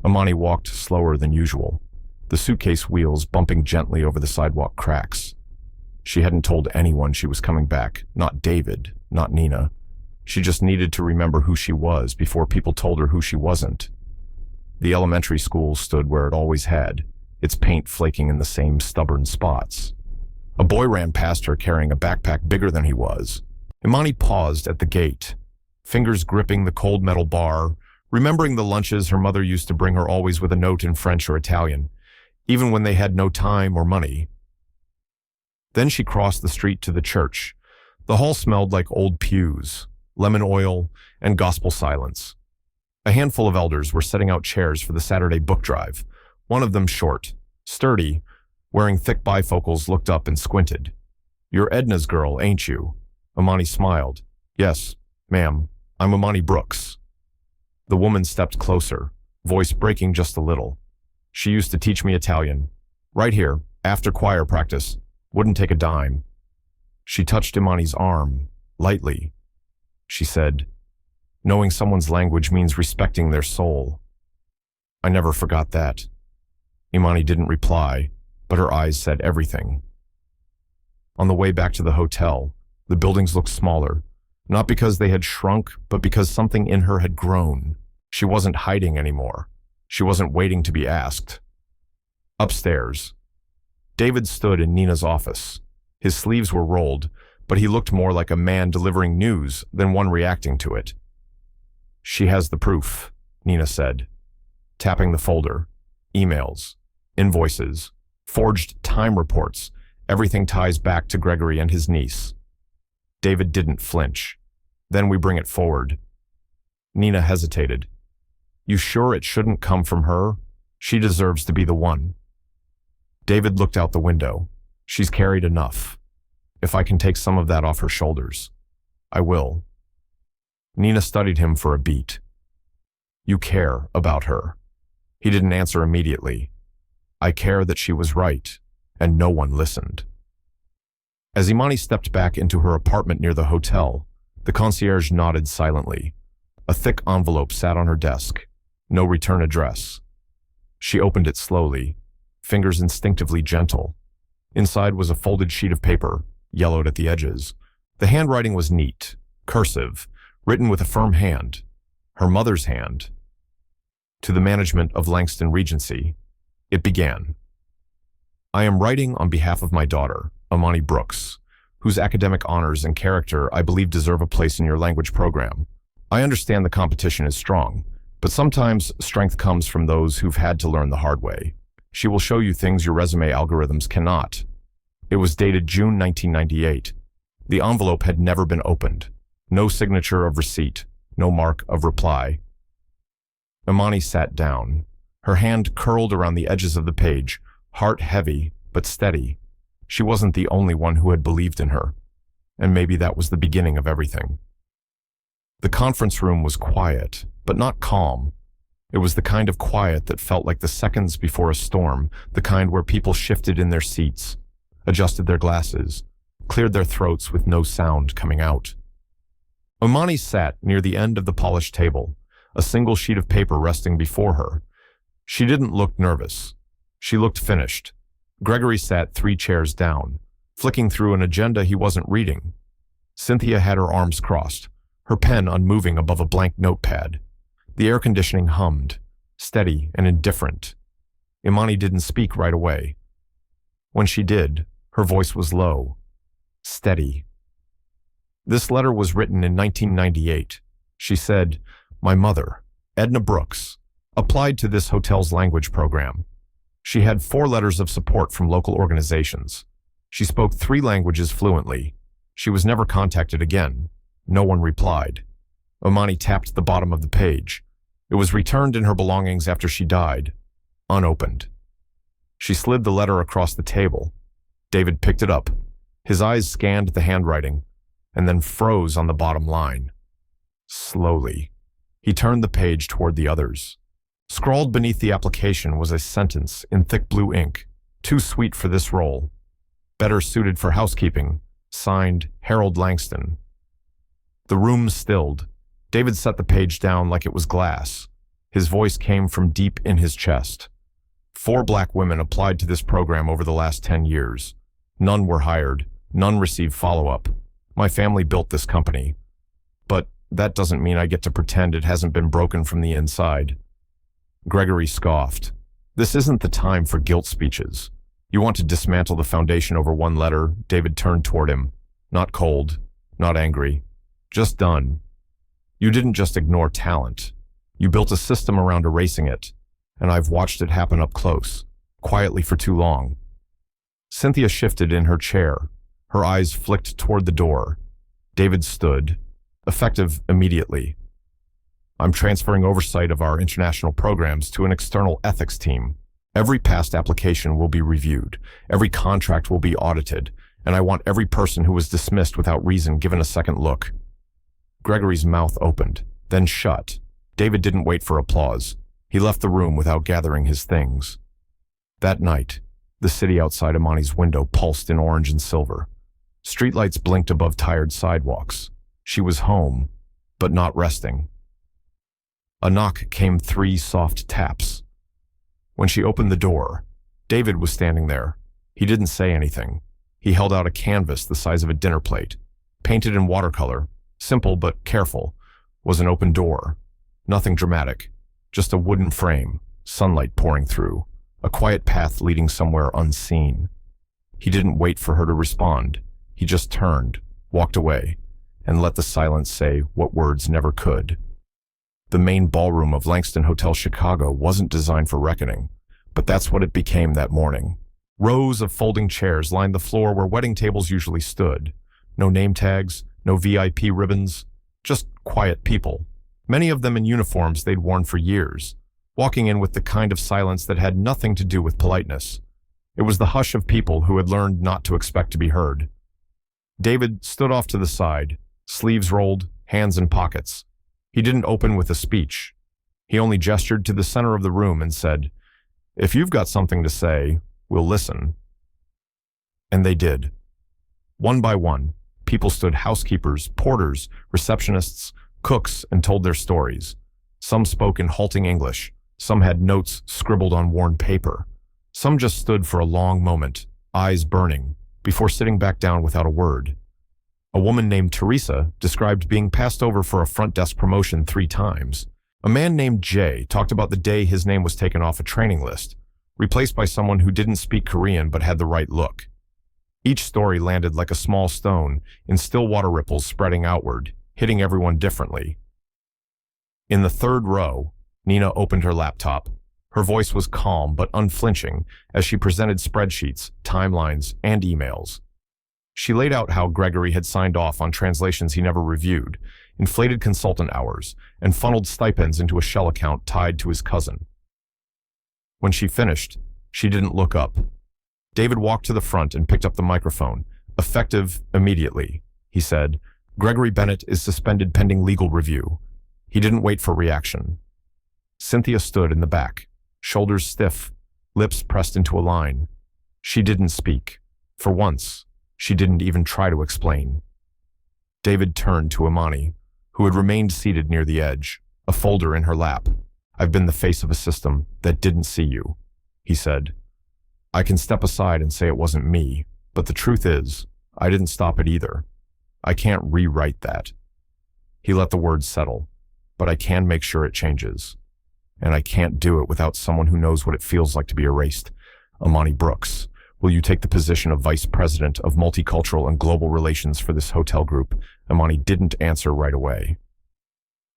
Imani walked slower than usual, the suitcase wheels bumping gently over the sidewalk cracks. She hadn't told anyone she was coming back, not David, not Nina. She just needed to remember who she was before people told her who she wasn't. The elementary school stood where it always had, its paint flaking in the same stubborn spots. A boy ran past her carrying a backpack bigger than he was. Imani paused at the gate, fingers gripping the cold metal bar, remembering the lunches her mother used to bring her, always with a note in French or Italian, even when they had no time or money. Then she crossed the street to the church. The hall smelled like old pews, lemon oil, and gospel silence. A handful of elders were setting out chairs for the Saturday book drive. One of them, short, sturdy, wearing thick bifocals, looked up and squinted. "You're Edna's girl, ain't you?" Imani smiled. "Yes, ma'am, I'm Imani Brooks." The woman stepped closer, voice breaking just a little. "She used to teach me Italian. Right here, after choir practice. Wouldn't take a dime." She touched Imani's arm, lightly. She said, "Knowing someone's language means respecting their soul." I never forgot that. Imani didn't reply, but her eyes said everything. On the way back to the hotel, the buildings looked smaller, not because they had shrunk, but because something in her had grown. She wasn't hiding anymore. She wasn't waiting to be asked. Upstairs, David stood in Nina's office. His sleeves were rolled, but he looked more like a man delivering news than one reacting to it. "She has the proof," Nina said, tapping the folder. Emails, invoices, forged time reports. Everything ties back to Gregory and his niece. David didn't flinch. "Then we bring it forward." Nina hesitated. "You sure it shouldn't come from her? She deserves to be the one." David looked out the window. "She's carried enough. If I can take some of that off her shoulders, I will." Nina studied him for a beat. "You care about her." He didn't answer immediately. "I care that she was right, and no one listened." As Imani stepped back into her apartment near the hotel, the concierge nodded silently. A thick envelope sat on her desk. No return address. She opened it slowly, fingers instinctively gentle. Inside was a folded sheet of paper, yellowed at the edges. The handwriting was neat, cursive, written with a firm hand. Her mother's hand. To the management of Langston Regency, it began. "I am writing on behalf of my daughter, Imani Brooks, whose academic honors and character I believe deserve a place in your language program. I understand the competition is strong, but sometimes strength comes from those who've had to learn the hard way. She will show you things your resume algorithms cannot." It was dated June 1998. The envelope had never been opened. No signature of receipt, no mark of reply. Imani sat down. Her hand curled around the edges of the page, heart heavy but steady. She wasn't the only one who had believed in her, and maybe that was the beginning of everything. The conference room was quiet, but not calm. It was the kind of quiet that felt like the seconds before a storm, the kind where people shifted in their seats, adjusted their glasses, cleared their throats with no sound coming out. Imani sat near the end of the polished table, a single sheet of paper resting before her. She didn't look nervous. She looked finished. Gregory sat 3 chairs down, flicking through an agenda he wasn't reading. Cynthia had her arms crossed, her pen unmoving above a blank notepad. The air conditioning hummed, steady and indifferent. Imani didn't speak right away. When she did, her voice was low, steady. "This letter was written in 1998. She said, 'My mother, Edna Brooks, applied to this hotel's language program. She had 4 letters of support from local organizations. She spoke 3 languages fluently. She was never contacted again. No one replied.'" Imani tapped the bottom of the page. It was returned in her belongings after she died, unopened. She slid the letter across the table. David picked it up, His eyes scanned the handwriting and then froze on the bottom line. Slowly, he turned the page toward the others. Scrawled beneath the application was a sentence in thick blue ink, too sweet for this role. Better suited for housekeeping, signed Harold Langston. The room stilled. David set the page down like it was glass. His voice came from deep in his chest. 4 black women applied to this program over the last 10 years. None were hired. None received follow-up. My family built this company. But that doesn't mean I get to pretend it hasn't been broken from the inside. Gregory scoffed. This isn't the time for guilt speeches. You want to dismantle the foundation over one letter? David turned toward him. Not cold, not angry. Just done. You didn't just ignore talent. You built a system around erasing it, and I've watched it happen up close, quietly for too long. Cynthia shifted in her chair. Her eyes flicked toward the door. David stood, effective immediately. I'm transferring oversight of our international programs to an external ethics team. Every past application will be reviewed. Every contract will be audited, and I want every person who was dismissed without reason given a second look. Gregory's mouth opened, then shut. David didn't wait for applause. He left the room without gathering his things. That night, the city outside Amani's window pulsed in orange and silver. Streetlights blinked above tired sidewalks. She was home, but not resting. A knock came 3 soft taps. When she opened the door, David was standing there. He didn't say anything. He held out a canvas the size of a dinner plate. Painted in watercolor, simple but careful, was an open door. Nothing dramatic, just a wooden frame, sunlight pouring through, a quiet path leading somewhere unseen. He didn't wait for her to respond. He just turned, walked away, and let the silence say what words never could. The main ballroom of Langston Hotel Chicago wasn't designed for reckoning, but that's what it became that morning. Rows of folding chairs lined the floor where wedding tables usually stood. No name tags, no VIP ribbons, just quiet people. Many of them in uniforms they'd worn for years, walking in with the kind of silence that had nothing to do with politeness. It was the hush of people who had learned not to expect to be heard. David stood off to the side, sleeves rolled, hands in pockets. He didn't open with a speech. He only gestured to the center of the room and said, "If you've got something to say, we'll listen." And they did. One by one, people stood, housekeepers, porters, receptionists, cooks, and told their stories. Some spoke in halting English. Some had notes scribbled on worn paper. Some just stood for a long moment, eyes burning, before sitting back down without a word. A woman named Teresa described being passed over for a front desk promotion 3 times. A man named Jay talked about the day his name was taken off a training list, replaced by someone who didn't speak Korean but had the right look. Each story landed like a small stone in still water ripples spreading outward, hitting everyone differently. In the 3rd row, Nina opened her laptop. Her voice was calm but unflinching as she presented spreadsheets, timelines, and emails. She laid out how Gregory had signed off on translations he never reviewed, inflated consultant hours, and funneled stipends into a shell account tied to his cousin. When she finished, she didn't look up. David walked to the front and picked up the microphone. "Effective immediately," he said. "Gregory Bennett is suspended pending legal review." He didn't wait for reaction. Cynthia stood in the back, shoulders stiff, lips pressed into a line. She didn't speak. For once, she didn't even try to explain. David turned to Amani, who had remained seated near the edge, a folder in her lap. "I've been the face of a system that didn't see you," he said. "I can step aside and say it wasn't me, but the truth is, I didn't stop it either. I can't rewrite that." He let the words settle. "But I can make sure it changes. And I can't do it without someone who knows what it feels like to be erased. Amani Brooks, will you take the position of Vice President of Multicultural and Global Relations for this hotel group?" Amani didn't answer right away.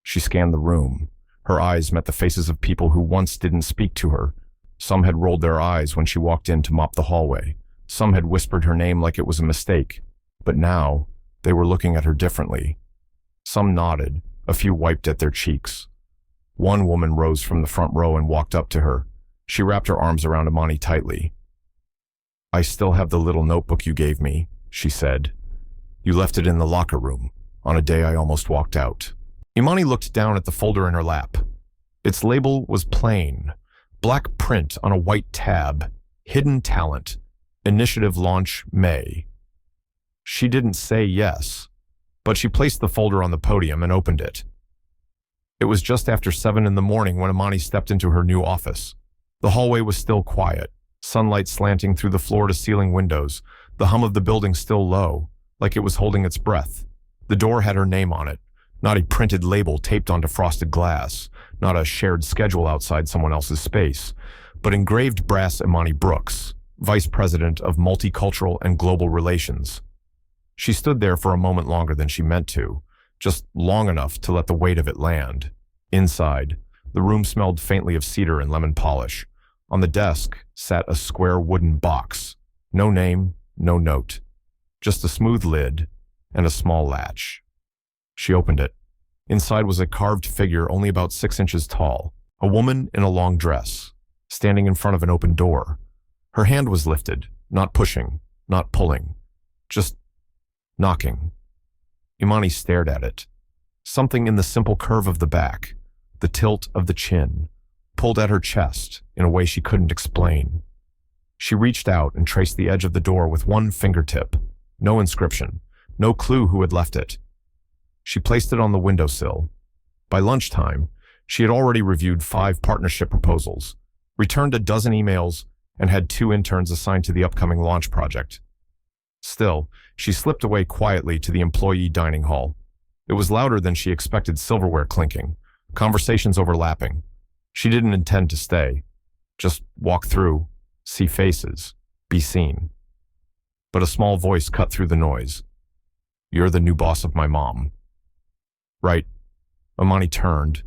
She scanned the room. Her eyes met the faces of people who once didn't speak to her. Some had rolled their eyes when she walked in to mop the hallway. Some had whispered her name like it was a mistake. But now, they were looking at her differently. Some nodded. A few wiped at their cheeks. One woman rose from the front row and walked up to her. She wrapped her arms around Amani tightly. "I still have the little notebook you gave me," she said. You left it in the locker room, on a day I almost walked out. Imani looked down at the folder in her lap. Its label was plain, black print on a white tab, hidden talent, initiative launch May. She didn't say yes, but she placed the folder on the podium and opened it. It was just after 7 in the morning when Imani stepped into her new office. The hallway was still quiet, sunlight slanting through the floor-to-ceiling windows, the hum of the building still low, like it was holding its breath. The door had her name on it, not a printed label taped onto frosted glass, not a shared schedule outside someone else's space, but engraved brass Imani Brooks, Vice President of Multicultural and Global Relations. She stood there for a moment longer than she meant to, just long enough to let the weight of it land. Inside, the room smelled faintly of cedar and lemon polish. On the desk sat a square wooden box. No name, no note. Just a smooth lid and a small latch. She opened it. Inside was a carved figure only about 6 inches tall, a woman in a long dress, standing in front of an open door. Her hand was lifted, not pushing, not pulling, just knocking. Imani stared at it. Something in the simple curve of the back, the tilt of the chin, pulled at her chest in a way she couldn't explain. She reached out and traced the edge of the door with one fingertip. No inscription, no clue who had left it. She placed it on the windowsill. By lunchtime, she had already reviewed 5 partnership proposals, returned a dozen emails, and had 2 interns assigned to the upcoming launch project. Still, she slipped away quietly to the employee dining hall. It was louder than she expected, silverware clinking, conversations overlapping. She didn't intend to stay. Just walk through, see faces, be seen. But a small voice cut through the noise. You're the new boss of my mom. Right. Imani turned.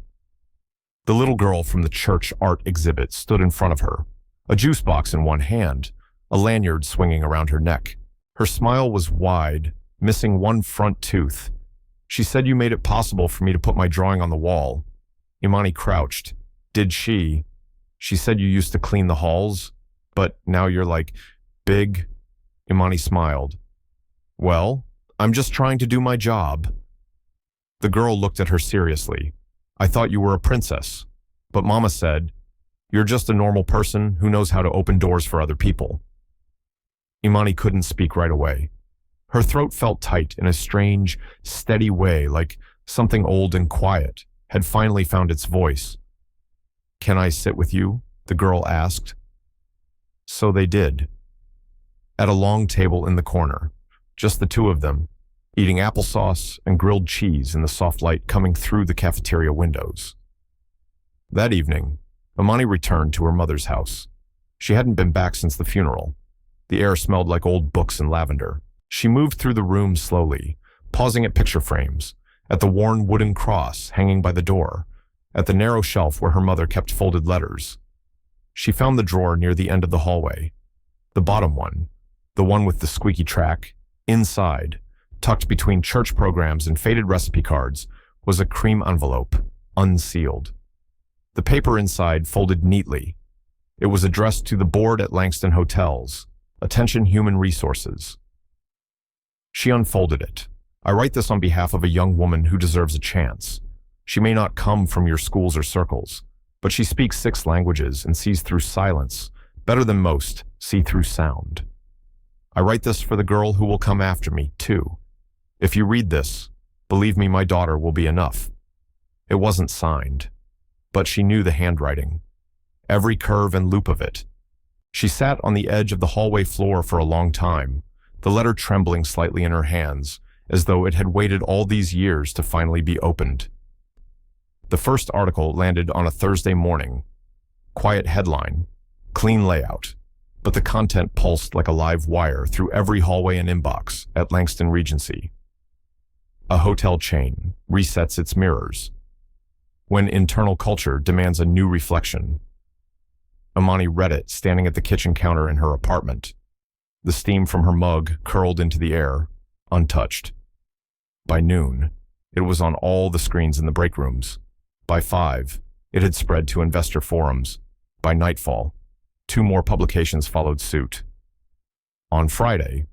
The little girl from the church art exhibit stood in front of her, a juice box in one hand, a lanyard swinging around her neck. Her smile was wide, missing one front tooth. She said you made it possible for me to put my drawing on the wall. Imani crouched. Did she? She said you used to clean the halls, but now you're like, big. Imani smiled. Well, I'm just trying to do my job. The girl looked at her seriously. I thought you were a princess, but Mama said, you're just a normal person who knows how to open doors for other people. Imani couldn't speak right away. Her throat felt tight in a strange, steady way, like something old and quiet had finally found its voice. Can I sit with you? The girl asked. So they did. At a long table in the corner, just the two of them, eating applesauce and grilled cheese in the soft light coming through the cafeteria windows. That evening, Imani returned to her mother's house. She hadn't been back since the funeral. The air smelled like old books and lavender. She moved through the room slowly, pausing at picture frames, at the worn wooden cross hanging by the door, at the narrow shelf where her mother kept folded letters. She found the drawer near the end of the hallway. The bottom one, the one with the squeaky track, inside, tucked between church programs and faded recipe cards, was a cream envelope, unsealed. The paper inside folded neatly. It was addressed to the board at Langston Hotels. Attention Human Resources. She unfolded it. I write this on behalf of a young woman who deserves a chance. She may not come from your schools or circles, but she speaks 6 languages and sees through silence, better than most see through sound. I write this for the girl who will come after me, too. If you read this, believe me, my daughter will be enough. It wasn't signed, but she knew the handwriting, every curve and loop of it. She sat on the edge of the hallway floor for a long time, the letter trembling slightly in her hands, as though it had waited all these years to finally be opened. The first article landed on a Thursday morning. Quiet headline, clean layout, but the content pulsed like a live wire through every hallway and inbox at Langston Regency. A hotel chain resets its mirrors when internal culture demands a new reflection. Imani read it standing at the kitchen counter in her apartment. The steam from her mug curled into the air, untouched. By noon, it was on all the screens in the break rooms. By 5, it had spread to investor forums. By nightfall, 2 more publications followed suit. On Friday,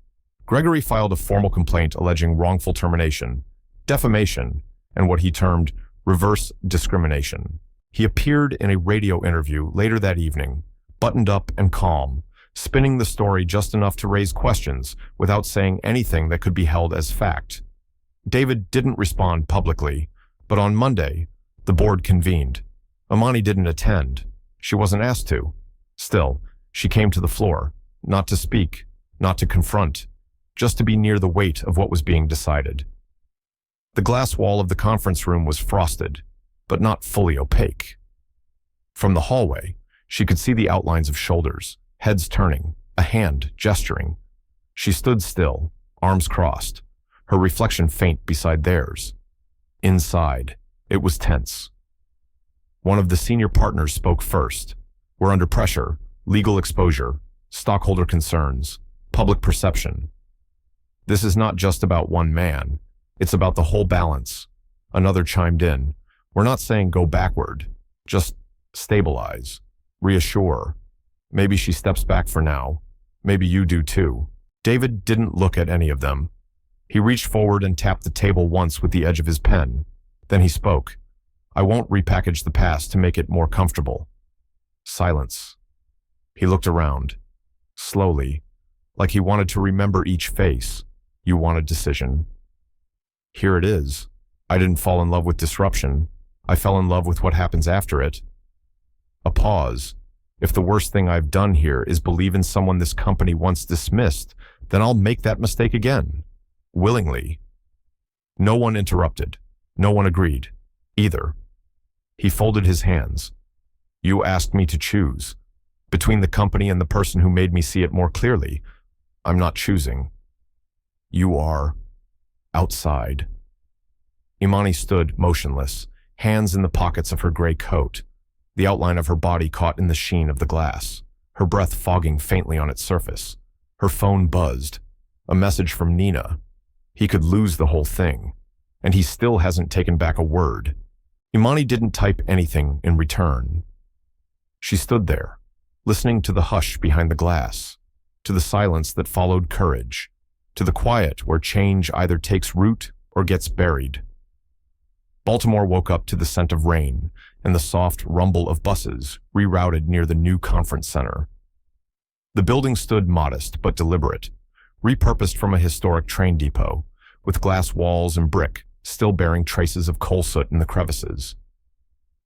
Gregory filed a formal complaint alleging wrongful termination, defamation, and what he termed reverse discrimination. He appeared in a radio interview later that evening, buttoned up and calm, spinning the story just enough to raise questions without saying anything that could be held as fact. David didn't respond publicly, but on Monday, the board convened. Imani didn't attend. She wasn't asked to. Still, she came to the floor, not to speak, not to confront, just to be near the weight of what was being decided. The glass wall of the conference room was frosted, but not fully opaque. From the hallway, she could see the outlines of shoulders, heads turning, a hand gesturing. She stood still, arms crossed, her reflection faint beside theirs. Inside, it was tense. One of the senior partners spoke first. We're under pressure, legal exposure, stockholder concerns, public perception. This is not just about one man. It's about the whole balance. Another chimed in. We're not saying go backward. Just stabilize. Reassure. Maybe she steps back for now. Maybe you do too. David didn't look at any of them. He reached forward and tapped the table once with the edge of his pen. Then he spoke. I won't repackage the past to make it more comfortable. Silence. He looked around. Slowly. Like he wanted to remember each face. You want a decision. Here it is. I didn't fall in love with disruption. I fell in love with what happens after it. A pause. If the worst thing I've done here is believe in someone this company once dismissed, then I'll make that mistake again. Willingly. No one interrupted. No one agreed. Either. He folded his hands. You asked me to choose. Between the company and the person who made me see it more clearly, I'm not choosing. You are outside. Imani stood motionless, hands in the pockets of her gray coat, the outline of her body caught in the sheen of the glass, her breath fogging faintly on its surface. Her phone buzzed. A message from Nina. He could lose the whole thing, and he still hasn't taken back a word. Imani didn't type anything in return. She stood there, listening to the hush behind the glass, to the silence that followed courage, to the quiet where change either takes root or gets buried. Baltimore woke up to the scent of rain and the soft rumble of buses rerouted near the new conference center. The building stood modest but deliberate, repurposed from a historic train depot, with glass walls and brick still bearing traces of coal soot in the crevices.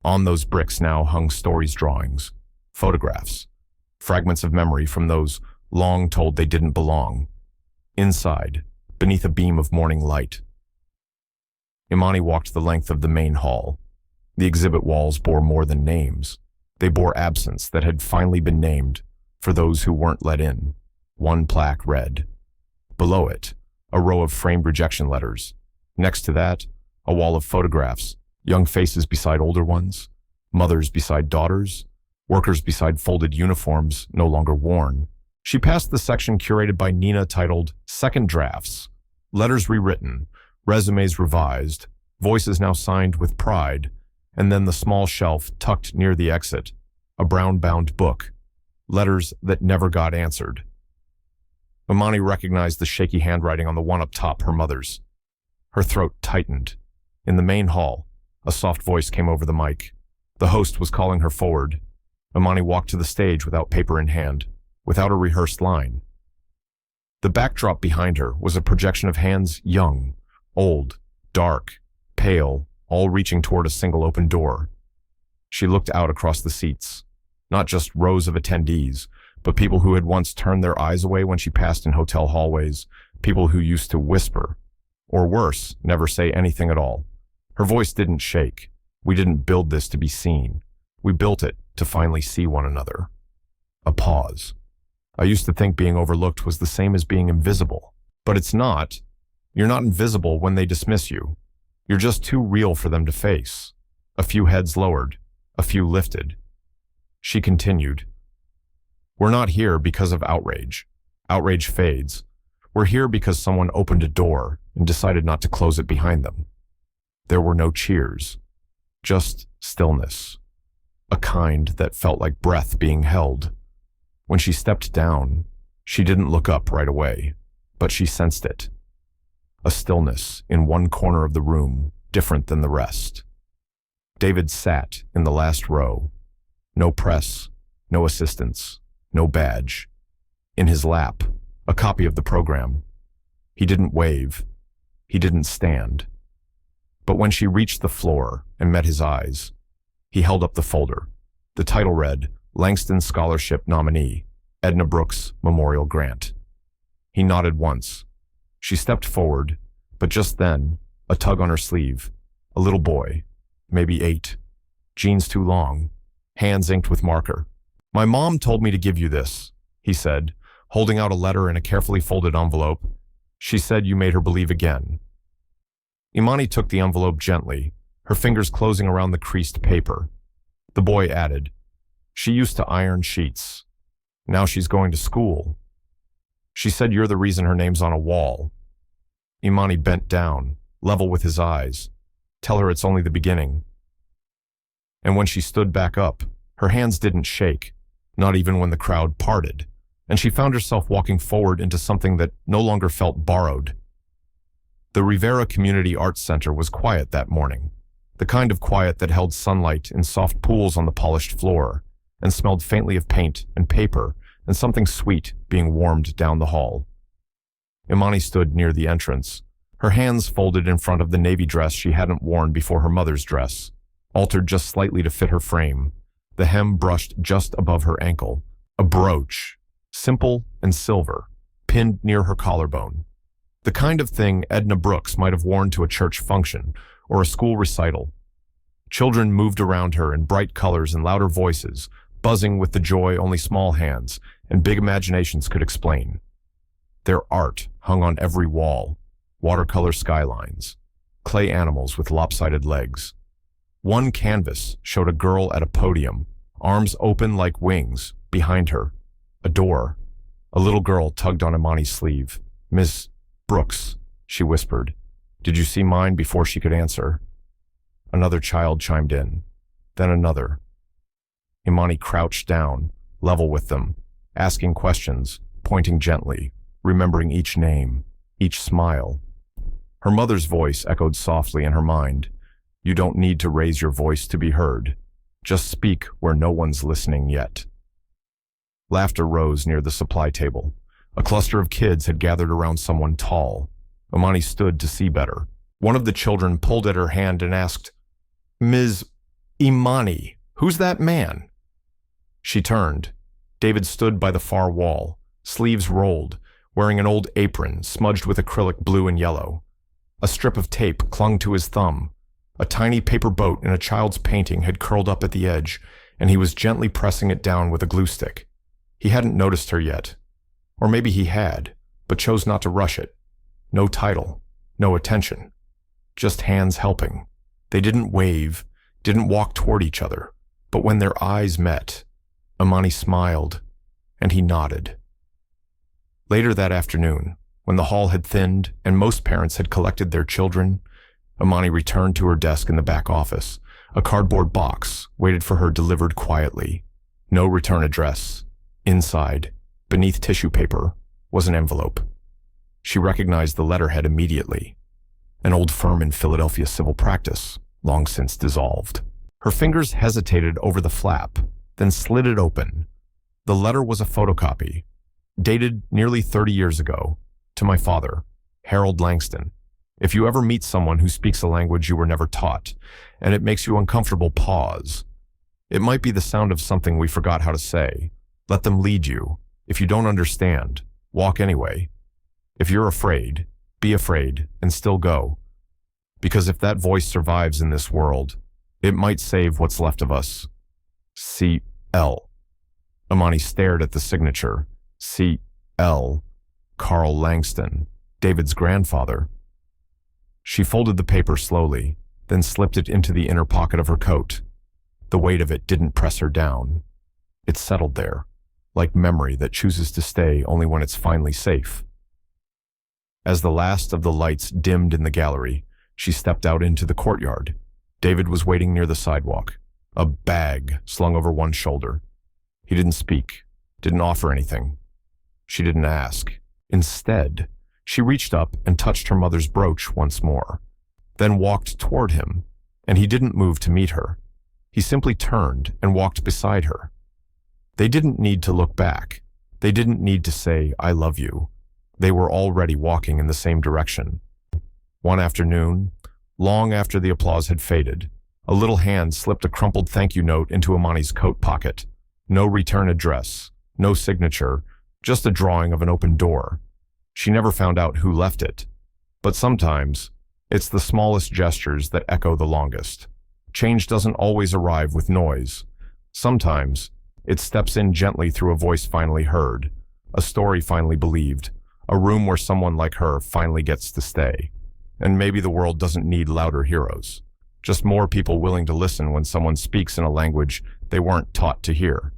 On those bricks now hung stories drawings, photographs, fragments of memory from those long told they didn't belong. Inside, beneath a beam of morning light, Imani walked the length of the main hall. The exhibit walls bore more than names. They bore absence that had finally been named for those who weren't let in. One plaque read. Below it, a row of framed rejection letters. Next to that, a wall of photographs, young faces beside older ones, mothers beside daughters, workers beside folded uniforms no longer worn. She passed the section curated by Nina titled Second Drafts, letters rewritten, resumes revised, voices now signed with pride, and then the small shelf tucked near the exit, a brown-bound book, letters that never got answered. Imani recognized the shaky handwriting on the one up top, her mother's. Her throat tightened. In the main hall, a soft voice came over the mic. The host was calling her forward. Imani walked to the stage without paper in hand, without a rehearsed line. The backdrop behind her was a projection of hands young, old, dark, pale, all reaching toward a single open door. She looked out across the seats, not just rows of attendees, but people who had once turned their eyes away when she passed in hotel hallways, people who used to whisper, or worse, never say anything at all. Her voice didn't shake. We didn't build this to be seen. We built it to finally see one another. A pause. I used to think being overlooked was the same as being invisible, but it's not. You're not invisible when they dismiss you. You're just too real for them to face. A few heads lowered, a few lifted. She continued. We're not here because of outrage. Outrage fades. We're here because someone opened a door and decided not to close it behind them. There were no cheers, just stillness, a kind that felt like breath being held. When she stepped down, she didn't look up right away. but she sensed it. A stillness in one corner of the room, different than the rest. David sat in the last row. No press, no assistants, no badge. In his lap, a copy of the program. He didn't wave. He didn't stand. But when she reached the floor and met his eyes, he held up the folder. The title read, Langston Scholarship Nominee, Edna Brooks Memorial Grant. He nodded once. She stepped forward, but just then, a tug on her sleeve. A little boy, maybe 8. Jeans too long, hands inked with marker. "My mom told me to give you this," he said, holding out a letter in a carefully folded envelope. "She said you made her believe again." Imani took the envelope gently, her fingers closing around the creased paper. The boy added, "She used to iron sheets. Now she's going to school. She said you're the reason her name's on a wall." Imani bent down, level with his eyes. "Tell her it's only the beginning." And when she stood back up, her hands didn't shake, not even when the crowd parted, and she found herself walking forward into something that no longer felt borrowed. The Rivera Community Arts Center was quiet that morning, the kind of quiet that held sunlight in soft pools on the polished floor, and smelled faintly of paint and paper and something sweet being warmed down the hall. Imani stood near the entrance, her hands folded in front of the navy dress she hadn't worn before her mother's dress, altered just slightly to fit her frame, the hem brushed just above her ankle, a brooch, simple and silver, pinned near her collarbone. The kind of thing Edna Brooks might have worn to a church function or a school recital. Children moved around her in bright colors and louder voices, buzzing with the joy only small hands and big imaginations could explain. Their art hung on every wall, watercolor skylines, clay animals with lopsided legs. One canvas showed a girl at a podium, arms open like wings, behind her. A door. A little girl tugged on Imani's sleeve. "Miss Brooks," she whispered. "Did you see mine?" Before she could answer, another child chimed in, then another. Imani crouched down, level with them, asking questions, pointing gently, remembering each name, each smile. Her mother's voice echoed softly in her mind. "You don't need to raise your voice to be heard. Just speak where no one's listening yet." Laughter rose near the supply table. A cluster of kids had gathered around someone tall. Imani stood to see better. One of the children pulled at her hand and asked, "Ms. Imani, who's that man?" She turned. David stood by the far wall, sleeves rolled, wearing an old apron smudged with acrylic blue and yellow. A strip of tape clung to his thumb. A tiny paper boat in a child's painting had curled up at the edge, and he was gently pressing it down with a glue stick. He hadn't noticed her yet. Or maybe he had, but chose not to rush it. No title, no attention. Just hands helping. They didn't wave, didn't walk toward each other, but when their eyes met, Imani smiled, and he nodded. Later that afternoon, when the hall had thinned and most parents had collected their children, Imani returned to her desk in the back office. A cardboard box waited for her delivered quietly. No return address. Inside, beneath tissue paper, was an envelope. She recognized the letterhead immediately. An old firm in Philadelphia civil practice, long since dissolved. Her fingers hesitated over the flap, then slid it open. The letter was a photocopy, dated nearly 30 years ago, to my father, Harold Langston. If you ever meet someone who speaks a language you were never taught, and it makes you uncomfortable, pause. It might be the sound of something we forgot how to say. Let them lead you. If you don't understand, walk anyway. If you're afraid, be afraid and still go. Because if that voice survives in this world, it might save what's left of us. C.L. Imani stared at the signature. C.L. Carl Langston, David's grandfather. She folded the paper slowly, then slipped it into the inner pocket of her coat. The weight of it didn't press her down. It settled there, like memory that chooses to stay only when it's finally safe. As the last of the lights dimmed in the gallery, she stepped out into the courtyard. David was waiting near the sidewalk, a bag slung over one shoulder. He didn't speak, didn't offer anything. She didn't ask. Instead, She reached up and touched her mother's brooch once more, then walked toward him, and he didn't move to meet her. He simply turned and walked beside her. They didn't need to look back. They didn't need to say, "I love you." They were already walking in the same direction. One afternoon, long after the applause had faded, a little hand slipped a crumpled thank you note into Amani's coat pocket. No return address, no signature, just a drawing of an open door. She never found out who left it. But sometimes, it's the smallest gestures that echo the longest. Change doesn't always arrive with noise. Sometimes, it steps in gently through a voice finally heard, a story finally believed, a room where someone like her finally gets to stay. And maybe the world doesn't need louder heroes, just more people willing to listen when someone speaks in a language they weren't taught to hear.